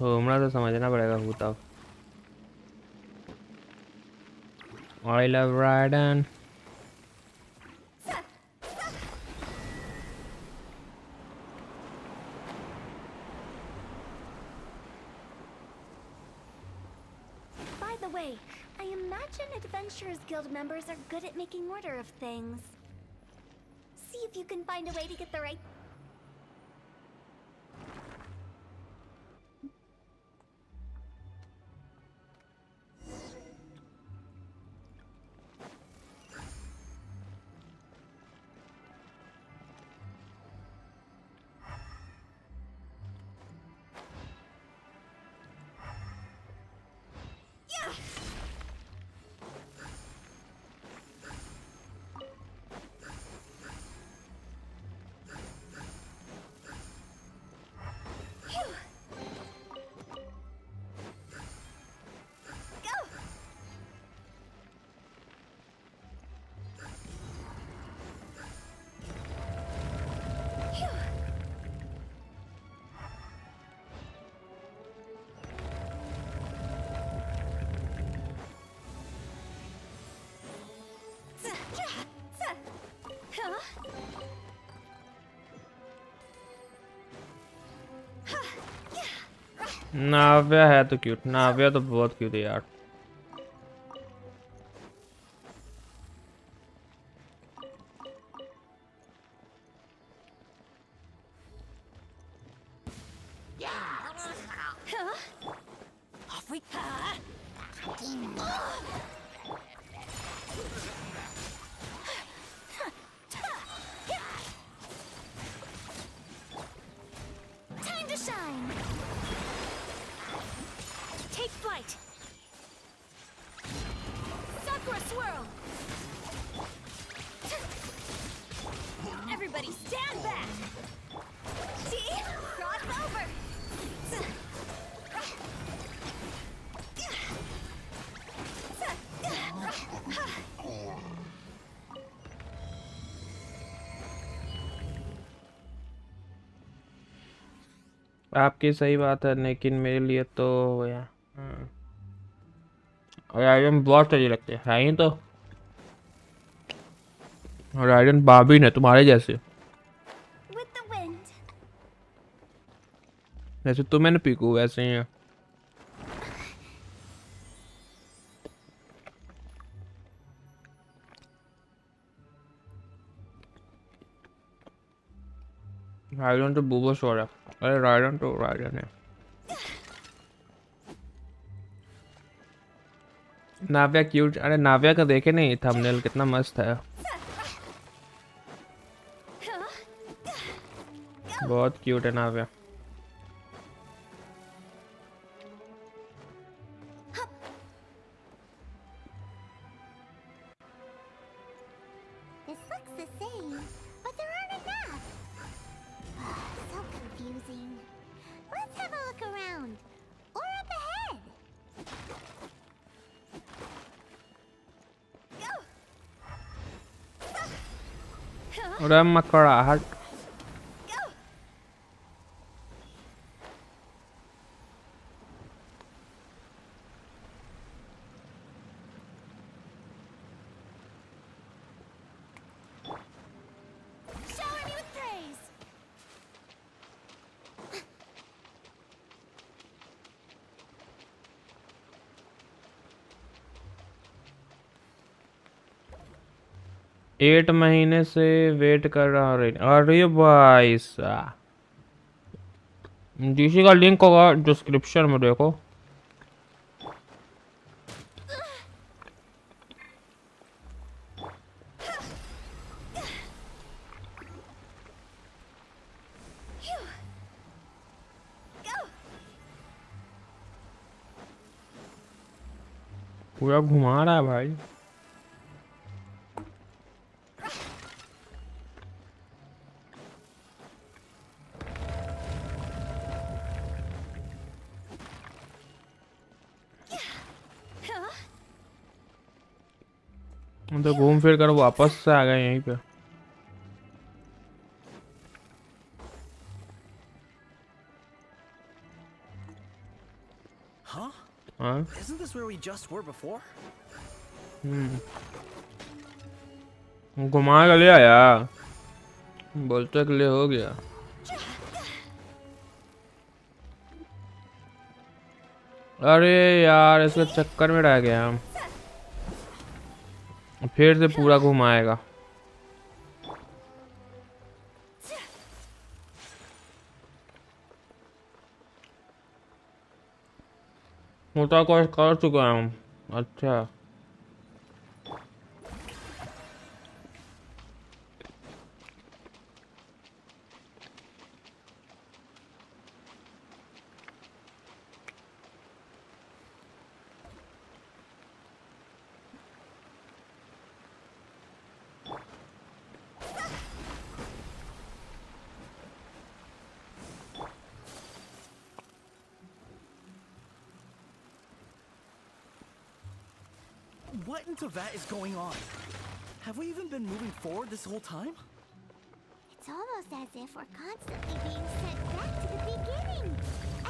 थोड़ा तो समझना पड़ेगा होता। I love ridden. By the way, I imagine Adventurers Guild members are good at making order of things. See if you can find a way to get the right... Navya है तो cute, Navya तो बहुत cute है यार। Time to shine. Take flight. Sakura swirl. Everybody stand back. See? Cross over. आपकी सही बात है, लेकिन मेरे लिए तो यार राइडन बहुत सही लगते हैं ही तो। राइडन बाबिन है तुम्हारे जैसे, With the wind. जैसे तुम्हें न पीकू वैसे ही है। राइडन तो बूबो शोर है। अरे राइडन तो राइडन है। नाव्या क्यूट, अरे नाव्या का देखे नहीं थंबनेल कितना मस्त है, बहुत क्यूट है Navya. This looks the same, but there aren't enough. So confusing. Let's have a look around. Or up ahead. अरे मकड़ा हट। Shower me with praise. Eight महीने से वेट कर रहा है। अरे भाई साहब, डीसी का लिंक होगा डिस्क्रिप्शन में, देखो। पूरा घुमा रहा है भाई। तो घूम फिर कर वापस से आ गए यहीं पे। Huh? हाँ Isn't this where we just were before? घुमा के ले आया, बोलते के लिए हो गया। अरे यार इसके चक्कर में रह गया हम, फिर से पूरा घुमाएगा। मोटा कोर्स कर चुका हूँ। अच्छा What into that is going on? Have we even been moving forward this whole time? It's almost as if we're constantly being sent back to the beginning.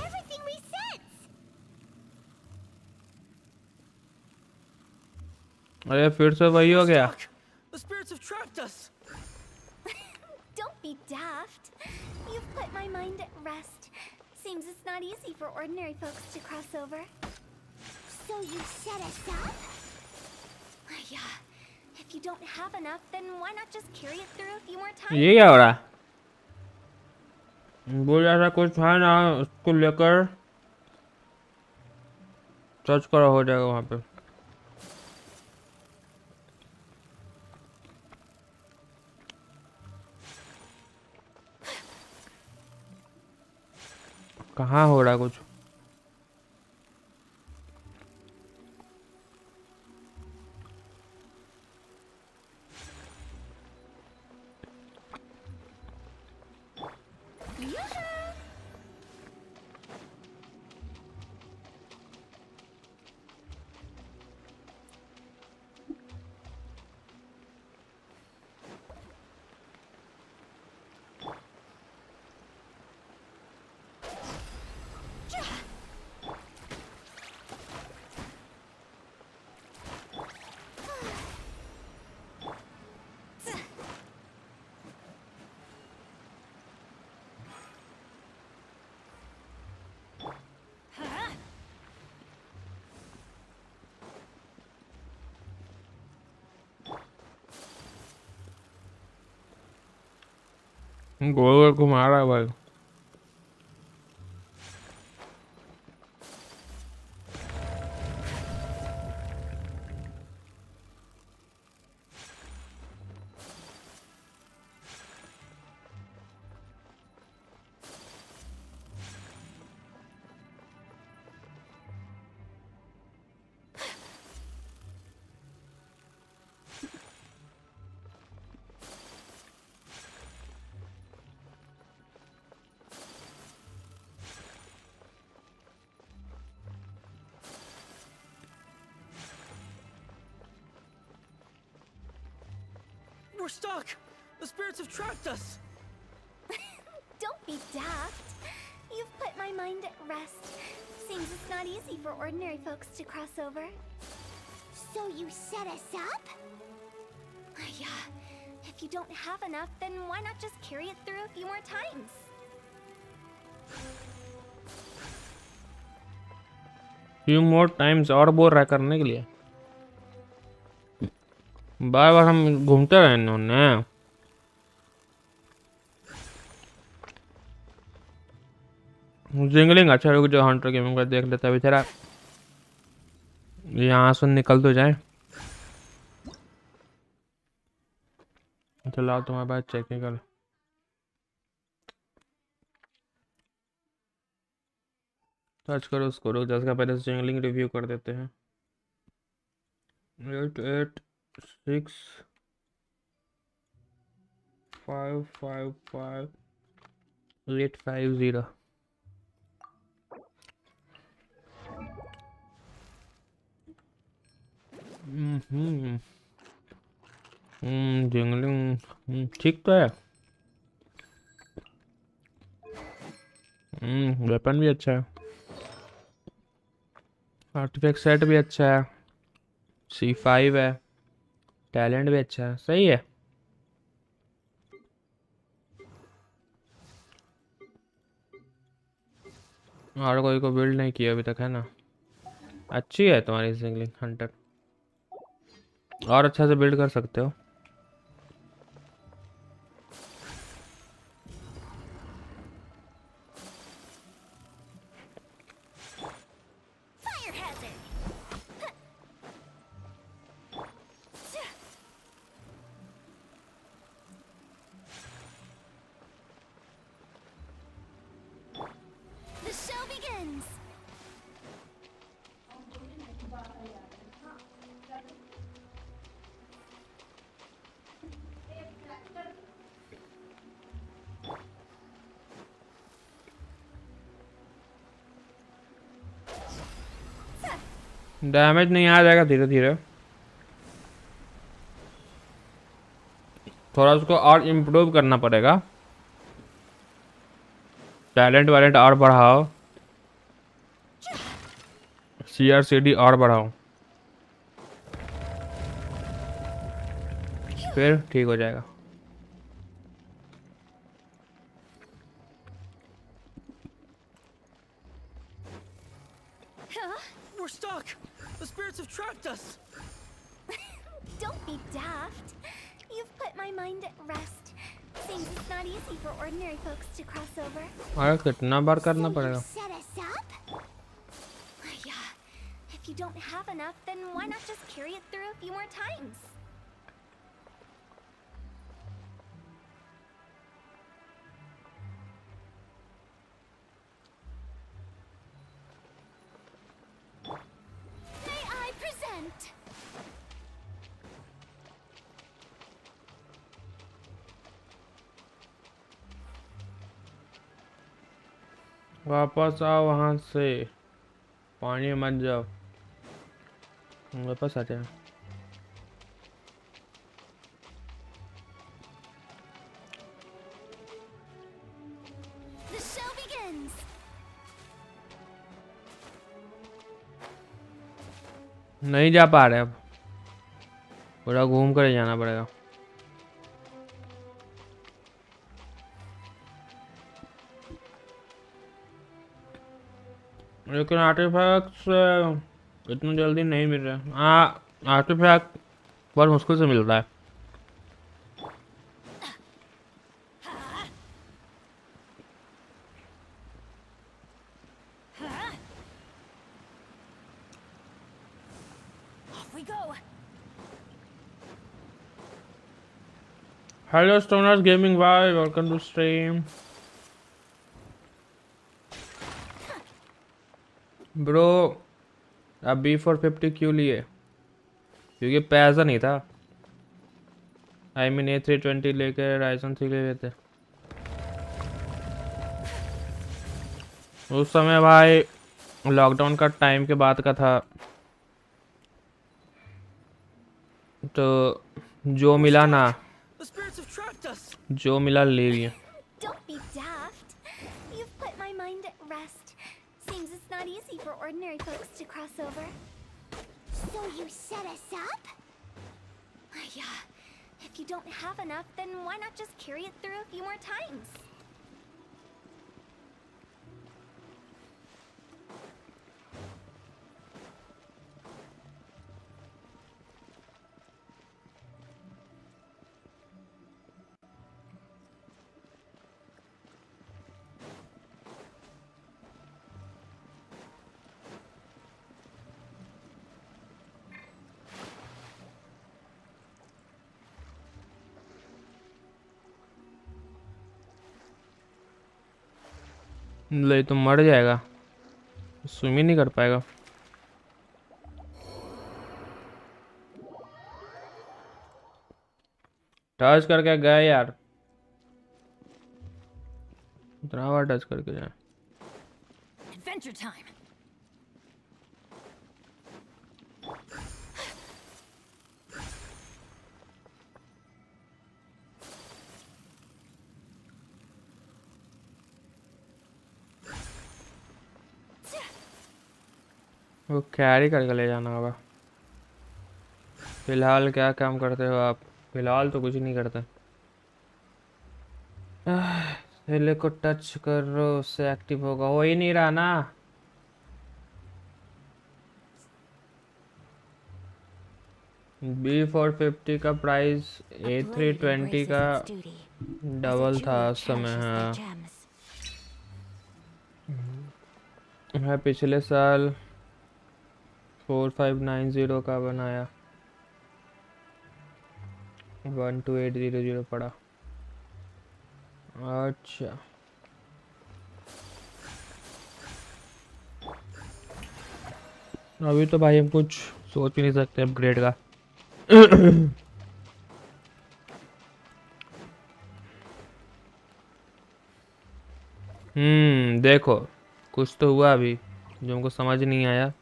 Everything resets. अरे फिर से वही हो गया। Stuck. The spirits have trapped us. Don't be daft. You've put my mind at rest. Seems it's not easy for ordinary folks to cross over. So you set us up? Yeah. If you don't have enough, then why not just carry it through a few more times? ये क्या हो रहा है? वो जैसा कुछ था ना उसको लेकर सर्च करो, हो जाएगा वहाँ पे। कहाँ हो रहा कुछ? गोल गोल घुमा रहा है भाई। We're stuck! The spirits have trapped us! Don't be daft. You've put my mind at rest. Seems it's not easy for ordinary folks to cross over. So you set us up? Yeah. If you don't have enough, then why not just carry it through a few more times? few more times और बोल रहा है करने के लिए। बार बार हम घूमते रहे इन्होंने। जिंगलिंग अच्छा, रुक जो हंटर गेमिंग का देख लेता है बेचारा, यहाँ से निकल तो जाए। चलाओ तुम्हारे पास टेक्निकल। सर्च करो उसको, रुक 10 का पहले जिंगलिंग रिव्यू कर देते हैं। 886555850। जिंगलिंग ठीक तो है। वेपन भी अच्छा है, आर्टिफैक्ट सेट भी अच्छा है, C5 है, टैलेंट भी अच्छा है, सही है। और कोई को बिल्ड नहीं किया अभी तक है ना। अच्छी है तुम्हारी सिंगलिंग हंटर, और अच्छा से बिल्ड कर सकते हो। The show begins. डैमेज नहीं आ जाएगा धीरे धीरे, थोड़ा उसको और इम्प्रूव करना पड़ेगा। टैलेंट वैलेंट और बढ़ाओ, CR/CD और बढ़ाओ, फिर ठीक हो जाएगा। We're stuck! The spirits have trapped us! Don't be daft. You've put my mind at rest. Seems it's not easy for ordinary folks to cross over. अरे कितना बार करना So पड़ेगा? you set us up? Yeah. If If you don't have enough, then why not just carry it through a few more times? May I present? वापस आओ वहां से, पानी में मत जाओ, वापस आ जाओ। The show begins. नहीं जा पा रहे अब, पूरा घूम कर ही जाना पड़ेगा। लेकिन आर्टिफैक्ट्स इतनी जल्दी नहीं मिल रहे। हाँ, आर्टिफैक्ट बहुत मुश्किल से मिलता है। Off we go. Hello stoners gaming भाई, वेलकम टू स्ट्रीम। ब्रो अब B450 क्यों लिए? क्योंकि पैसा नहीं था। आई मीन A320 लेकर राइजन 3 ले लेते। उस समय भाई लॉकडाउन का टाइम के बाद का था, तो जो मिला ना, The spirits have trapped us. जो मिला ले लिए। Don't be daft. You've put my mind at rest. Seems it's not easy for ordinary folks to cross over. So you set us up? Yeah. If you don't have enough, then why not just carry it through a few more times? ले तो मर जाएगा, swim ही नहीं कर पाएगा। Touch करके गए यार, इतना बार टच करके जाए। Adventure time. वो कैरी करके ले जाना होगा। फिलहाल क्या काम करते हो आप? फिलहाल तो कुछ नहीं करते। पहले को टच करो, उससे एक्टिव होगा। हो ही नहीं रहा ना। B450 का प्राइस A320 का डबल था उस समय। हाँ, पिछले साल 4590 का बनाया, 12800 पड़ा। अच्छा, अभी तो भाई हम कुछ सोच भी नहीं सकते अपग्रेड का। देखो कुछ तो हुआ अभी जो हमको समझ नहीं आया।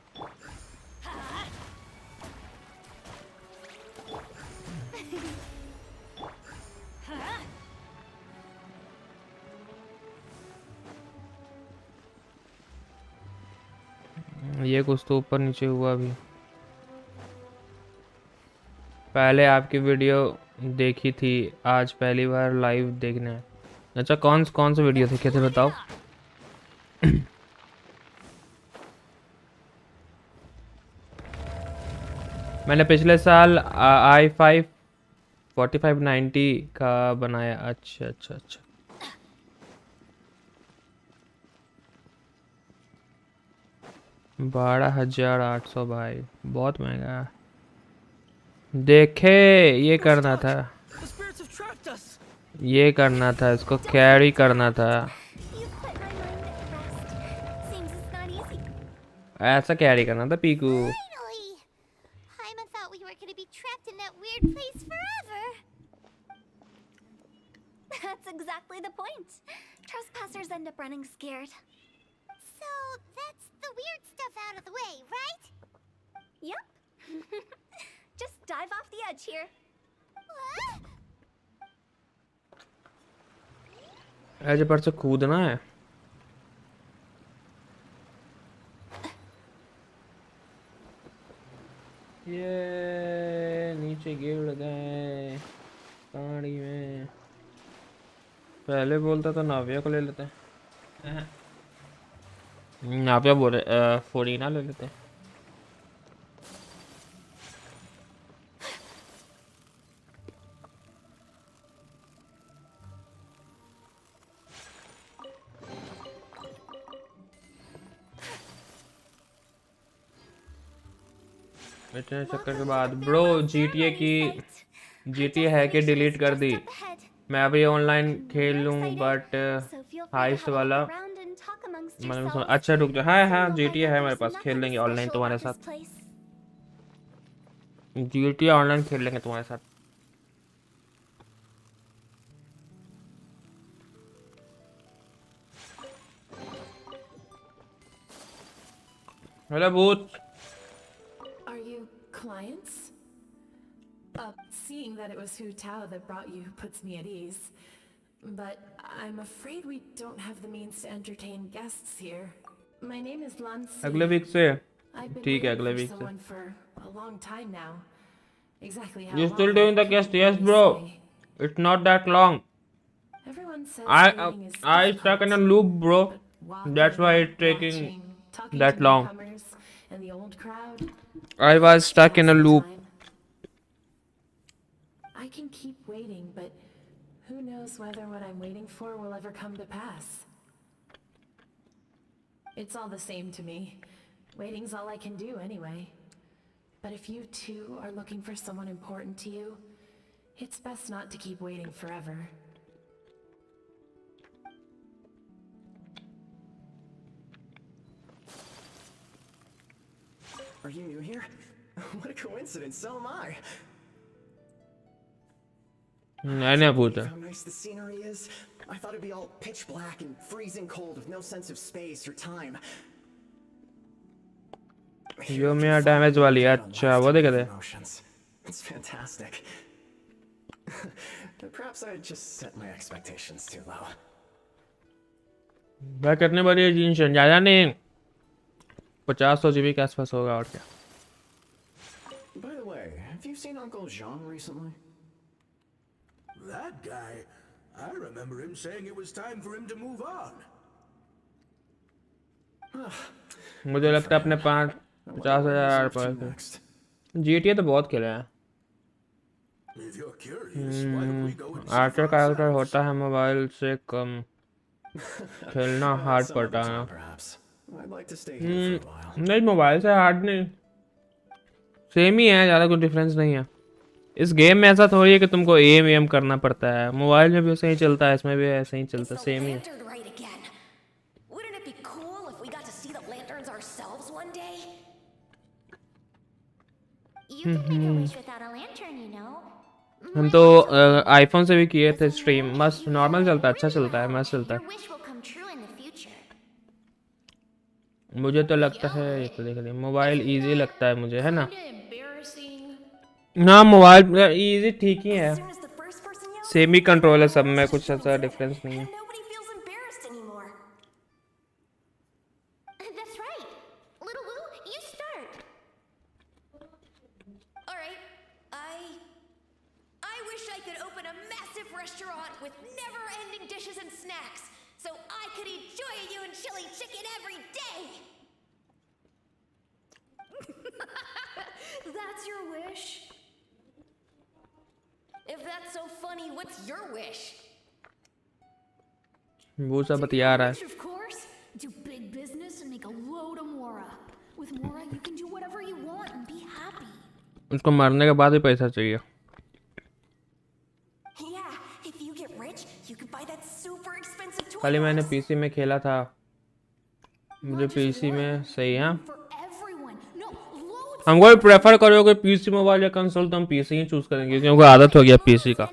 ये कुछ तो ऊपर नीचे हुआ अभी। पहले आपकी वीडियो देखी थी, आज पहली बार लाइव देखना है। अच्छा, कौन सा वीडियो देखे थे बताओ? मैंने पिछले साल i5 4590 का बनाया। अच्छा अच्छा अच्छा, 12,800 भाई, बहुत महंगा है। देखे, ये करना था, The spirits have trapped us. ये करना था, इसको कैरी करना था। You've put my mind at rest. Seems it's not easy. ऐसा कैरी करना था Piku. Finally! Paimon thought we were gonna be trapped in that weird place forever. That's exactly the point. Trespassers end up running scared. So that's the weird stuff out of the way, right? Yep. Just dive off the edge here. What? Edge पर से कूदना है। ये नीचे गिर गए पानी में। पहले बोलता था नाविया को ले लेते हैं। नाविया बोले फोरीना ले लेते हैं। इतने चक्कर के बाद ब्रो GTA है कि डिलीट कर दी। मैं अभी ऑनलाइन खेल लूँ बट हाइस्ट वाला मैंने सुना। अच्छा रुक जा, हाँ GTA है मेरे पास, खेल लेंगे ऑनलाइन तुम्हारे साथ। GTA ऑनलाइन खेल लेंगे तुम्हारे साथ। हेलो भूत। Are you clients? Seeing that it was Hu Tao that brought you puts me at ease. But I'm afraid we don't have the means to entertain guests here. My name is Lancy. अगले week से I've been ठीक है, waiting अगले for week से। someone for a long time now. Exactly how You long still doing the I guest? can't Yes, really bro. say. It's not that long. Everyone says I waiting is stuck in a difficult, loop, bro. but walking, That's why it's taking watching, talking that to long. newcomers and the old crowd, I was stuck in a that's the loop. time. I can keep waiting, but who knows whether what I'm waiting for will ever come to pass. It's all the same to me. Waiting's all I can do anyway. But if you too are looking for someone important to you, it's best not to keep waiting forever. Are you new here? What a coincidence, so am I. मैंने पूछा। How nice the scenery is. I thought it'd be all pitch black and freezing cold with no sense of space or time. जो मेरा damage वाली है, अच्छा वो देखे थे। It's fantastic. Perhaps I just set my expectations too low. मैं कितने बड़ी है जिनशन, ज़्यादा नहीं, 50-100 GB के आसपास होगा और क्या। By the way, have you seen Uncle Jean recently? That guy, I remember him saying it was time for him to move on. मुझे लगता है अपने 50,000 पर GTA तो बहुत खेला है। If you're curious, why don't we go and see Archer for character ourselves? होता है मोबाइल से कम, खेलना हार्ड Some of the पड़ता है। time, perhaps. I'd like to stay here for a while. नहीं, मोबाइल से हार्ड नहीं, सेम ही है, ज़्यादा कुछ डिफरेंस नहीं है। इस गेम में ऐसा थोड़ी है कि तुमको एम करना पड़ता है, मोबाइल में भी ऐसे ही चलता है, इसमें भी ऐसे ही चलता है, सेम ही है। Lantern right again. Wouldn't it be cool if we got to see the lanterns ourselves one day? You can make a wish without a lantern, you know. हम तो आईफोन से भी किए थे स्ट्रीम, मस्त नॉर्मल चलता है, अच्छा चलता है, मस्त चलता Your wish will come true in the future. है। मुझे तो लगता है ये तो देख लिया, मोबाइल इजी लगता है मुझे, है ना। हाँ मोबाइल इजी ठीक ही है, सेम ही कंट्रोल है सब में, कुछ ऐसा डिफरेंस नहीं है। Nobody feels embarrassed anymore. That's right. Little Wu, you start. All right. I wish I could open a massive restaurant with never-ending dishes and snacks, so I could eat you and chili chicken every day. That's your wish? If that's so funny, what's your wish? वो सब बतिया रहा है। Of course, do big business and make a load of mora. With Mora, you can do whatever you want and be happy. उसको मरने के बाद भी पैसा चाहिए. Yeah, if you get rich, you can buy that super expensive toy. खाली मैंने PC में खेला था. मुझे पीसी में सही है. हमको भी प्रेफर करोगे पीसी मोबाइल या कंसोल तो हम पीसी ही चूज करेंगे क्योंकि आदत हो गया पीसी का.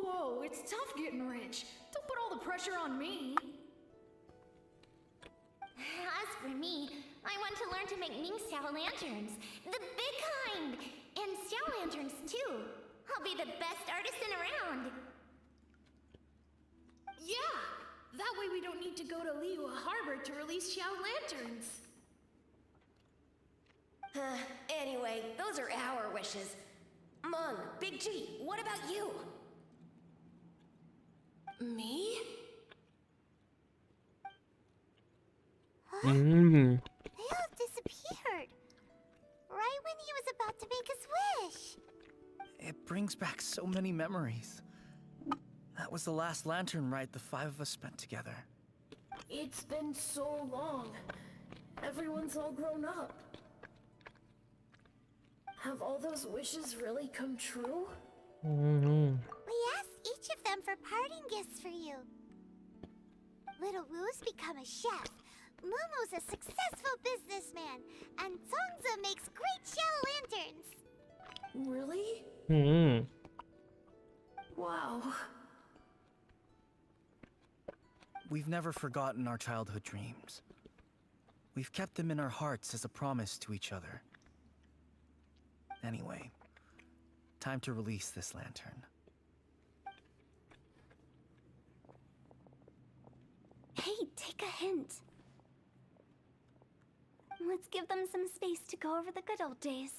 Whoa, it's tough getting rich. Don't put all the pressure on me. As for me, I want to learn to make Ning Xiao lanterns. The big kind! And Xiao lanterns too. I'll be the best artisan around. Yeah! That way we don't need to go to Liyue Harbor to release Xiao lanterns. Anyway, those are our wishes. Mung, Big G, what about you? Me? They all disappeared. Right when he was about to make his wish. It brings back so many memories. That was the last lantern ride the 5 of us spent together. It's been so long. Everyone's all grown up. Have all those wishes really come true? We asked each of them for parting gifts for you. Little Wu's become a chef. Momo's a successful businessman. And Zongza makes great shell lanterns. Really? Wow. We've never forgotten our childhood dreams. We've kept them in our hearts as a promise to each other. Anyway, time to release this lantern. Hey, take a hint. Let's give them some space to go over the good old days.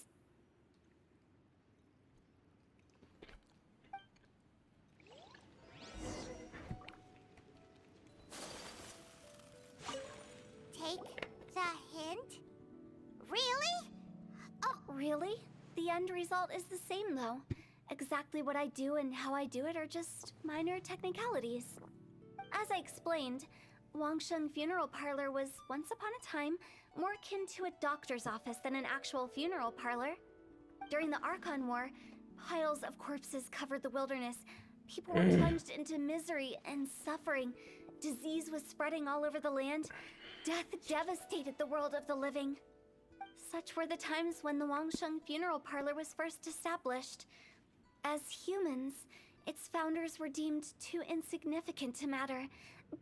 Take the hint? Really? Oh, really? The end result is the same, though. Exactly what I do and how I do it are just minor technicalities. As I explained, Wangsheng Funeral Parlor was, once upon a time, more akin to a doctor's office than an actual funeral parlor. During the Archon War, piles of corpses covered the wilderness. People were plunged into misery and suffering. Disease was spreading all over the land. Death devastated the world of the living. Such were the times when the Wangsheng Funeral Parlor was first established. As humans, its founders were deemed too insignificant to matter,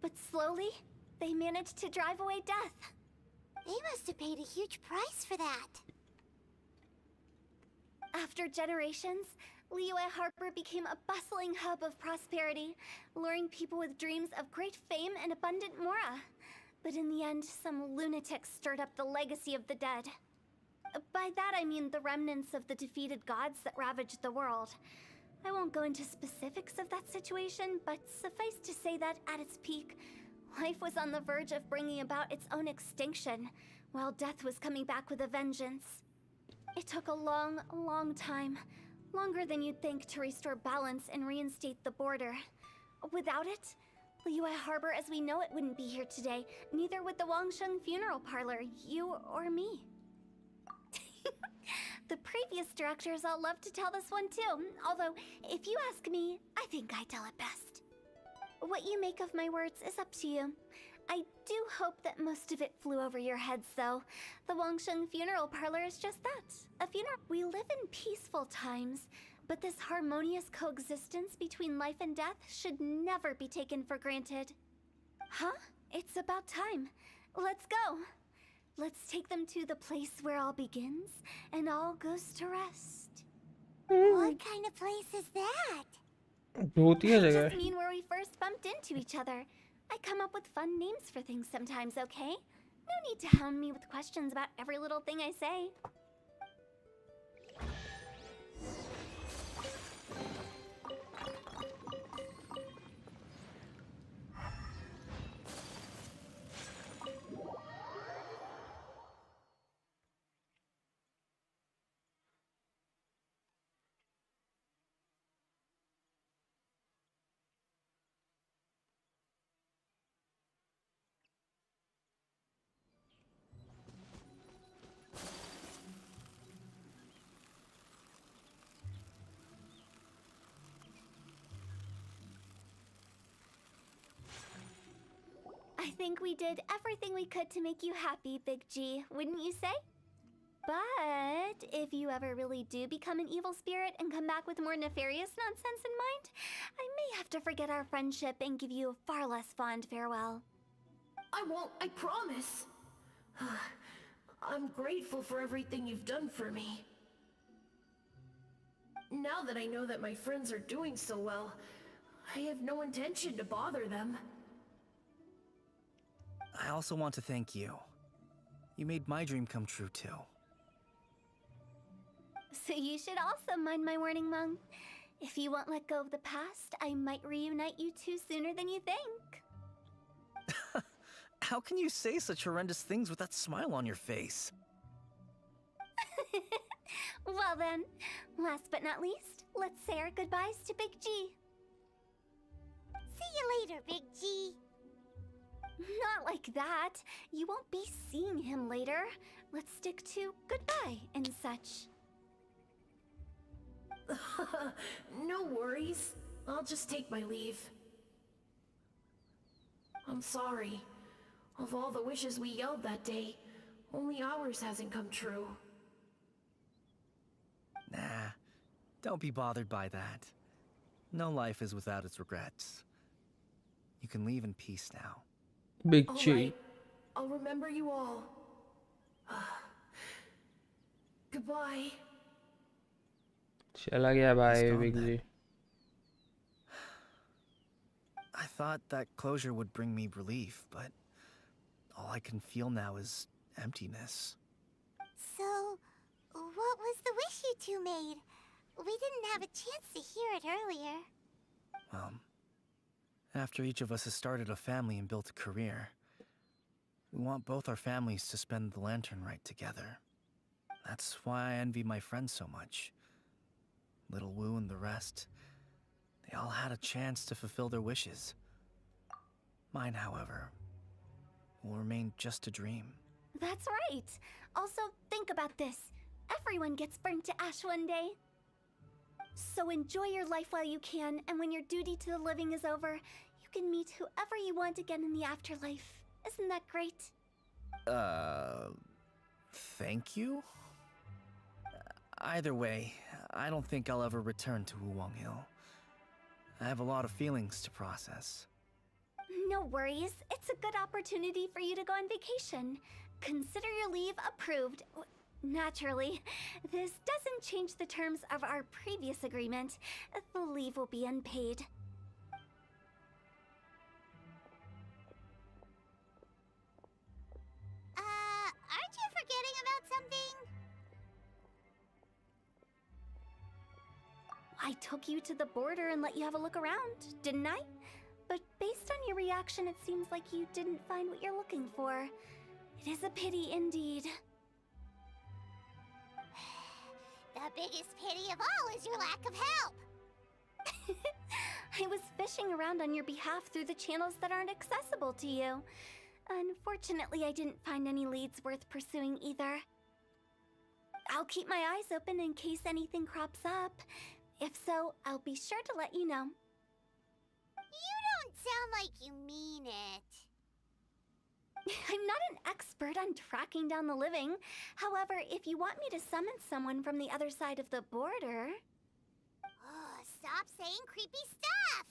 but slowly, they managed to drive away death. They must have paid a huge price for that. After generations, Liyue Harbor became a bustling hub of prosperity, luring people with dreams of great fame and abundant mora. But in the end, some lunatics stirred up the legacy of the dead. By that I mean the remnants of the defeated gods that ravaged the world. I won't go into specifics of that situation, but suffice to say that at its peak, life was on the verge of bringing about its own extinction, while death was coming back with a vengeance. It took a long, long time, longer than you'd think, to restore balance and reinstate the border. Without it, Liyue Harbor as we know it wouldn't be here today, neither would the Wangsheng Funeral Parlor, you or me. The previous directors all love to tell this one too, although, if you ask me, I think I tell it best. What you make of my words is up to you. I do hope that most of it flew over your heads, though. The Wangsheng Funeral Parlor is just that, a funeral. We live in peaceful times, but this harmonious coexistence between life and death should never be taken for granted. Huh? It's about time. Let's go. Let's take them to the place where all begins and all goes to rest. What kind of place is that? I just mean where we first bumped into each other. I come up with fun names for things sometimes, okay? No need to hound me with questions about every little thing I say. think we did everything we could to make you happy, Big G, wouldn't you say? But if you ever really do become an evil spirit and come back with more nefarious nonsense in mind, I may have to forget our friendship and give you a far less fond farewell. I won't, I promise. I'm grateful for everything you've done for me. Now that I know that my friends are doing so well, I have no intention to bother them. I also want to thank you. You made my dream come true too. So you should also mind my warning, Mung. If you won't let go of the past, I might reunite you two sooner than you think. How can you say such horrendous things with that smile on your face? Well then, last but not least, let's say our goodbyes to Big G. See you later, Big G. Not like that. You won't be seeing him later. Let's stick to goodbye and such. No worries. I'll just take my leave. I'm sorry. Of all the wishes we yelled that day, only ours hasn't come true. Nah, don't be bothered by that. No life is without its regrets. You can leave in peace now. Big All G. right. I'll remember you all. Goodbye. चला गया भाई He's gone big then. जी. I thought that closure would bring me relief, but all I can feel now is emptiness. So, what was the wish you two made? We didn't have a chance to hear it earlier. After each of us has started a family and built a career, we want both our families to spend the lantern right together. That's why I envy my friends so much. Little Wu and the rest, they all had a chance to fulfill their wishes. Mine, however, will remain just a dream. That's right. Also, think about this. Everyone gets burnt to ash one day. So enjoy your life while you can, and when your duty to the living is over, you can meet whoever you want again in the afterlife. Isn't that great? Thank you? Either way, I don't think I'll ever return to Wuwang Hill. I have a lot of feelings to process. No worries. It's a good opportunity for you to go on vacation. Consider your leave approved. Naturally, this doesn't change the terms of our previous agreement. The leave will be unpaid. Aren't you forgetting about something? I took you to the border and let you have a look around, didn't I? But based on your reaction, it seems like you didn't find what you're looking for. It is a pity indeed. The biggest pity of all is your lack of help. I was fishing around on your behalf through the channels that aren't accessible to you. Unfortunately, I didn't find any leads worth pursuing either. I'll keep my eyes open in case anything crops up. If so, I'll be sure to let you know. You don't sound like you mean it. I'm not an expert on tracking down the living. However, if you want me to summon someone from the other side of the border... Oh, stop saying creepy stuff!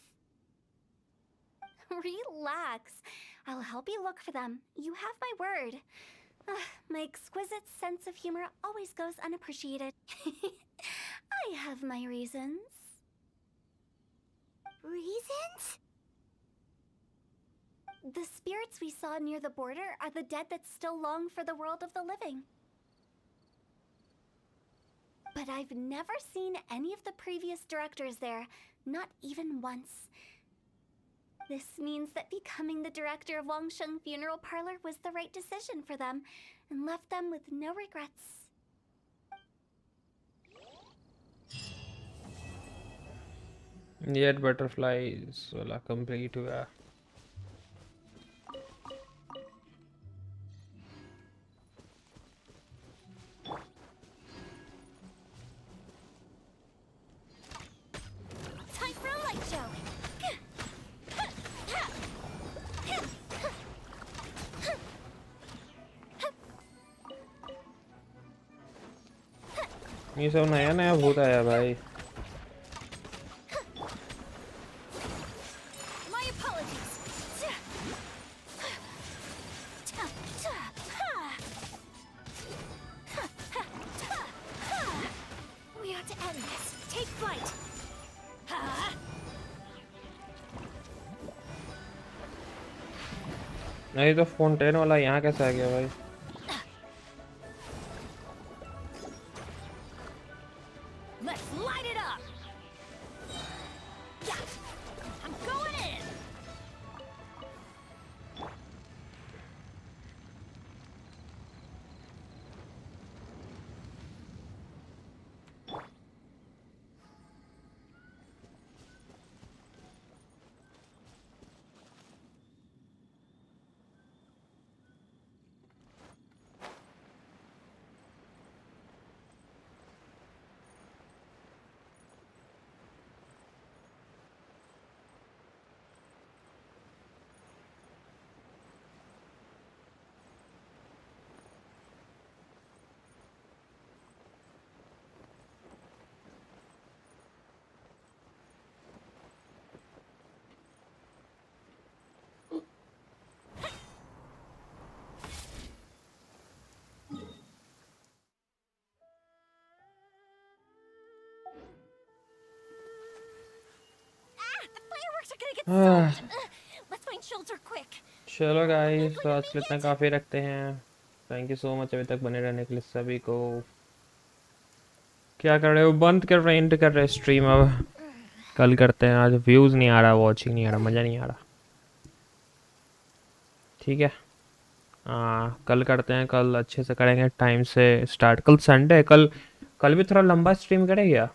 Relax. I'll help you look for them. You have my word. My exquisite sense of humor always goes unappreciated. I have my reasons. Reasons? The spirits we saw near the border are the dead that still long for the world of the living. But I've never seen any of the previous directors there, not even once. This means that becoming the director of Wangsheng Funeral Parlor was the right decision for them, and left them with no regrets. Yet butterflies वाला complete हुआ. Time for a light show! ये सब नया नया भूत आया भाई। My apologies. We ought to end this. Take flight. नहीं तो फाउंटेन वाला यहाँ कैसे आ गया भाई? Let's light it up. Yeah. I'm going in. Let's find shelter quick. चलो गाइस, तो आज के लिए इतना काफ़ी रखते हैं। थैंक यू सो मच अभी तक बने रहने के लिए सभी को। क्या कर रहे हो? बंद कर रहे, एंड कर रहे स्ट्रीम। अब कल करते हैं, आज व्यूज़ नहीं आ रहा, वॉचिंग नहीं आ रहा, मज़ा नहीं आ रहा। ठीक है, हाँ कल करते हैं, कल अच्छे से करेंगे, टाइम से स्टार्ट। कल संडे है, कल भी थोड़ा लंबा स्ट्रीम करेंगे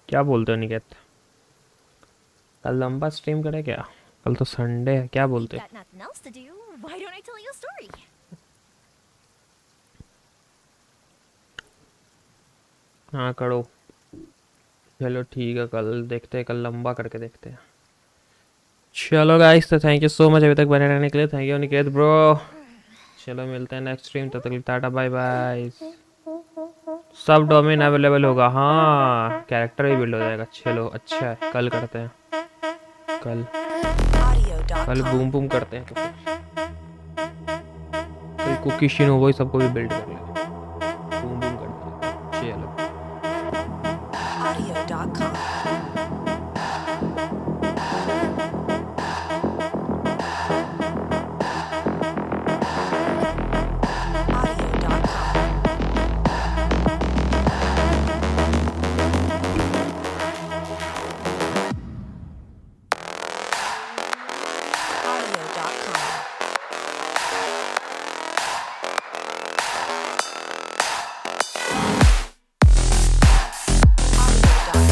क्या बोलते हो निकेत? कल लंबा स्ट्रीम करें क्या? कल तो संडे है, क्या बोलते हो? हाँ करो, चलो ठीक है, कल देखते हैं, कल लंबा करके देखते हैं। चलो गाइस, तो थैंक यू सो मच अभी तक बने रहने के लिए। Thank you Niket bro. चलो मिलते हैं नेक्स्ट स्ट्रीम, तब तक टाटा बाय बाय। सब डोमेन अवेलेबल होगा, हाँ कैरेक्टर भी बिल्ड हो जाएगा। चलो अच्छा है, कल करते हैं, कल बूम बूम करते हैं। कल कुकी शिनो वही सबको भी बिल्ड करते हैं।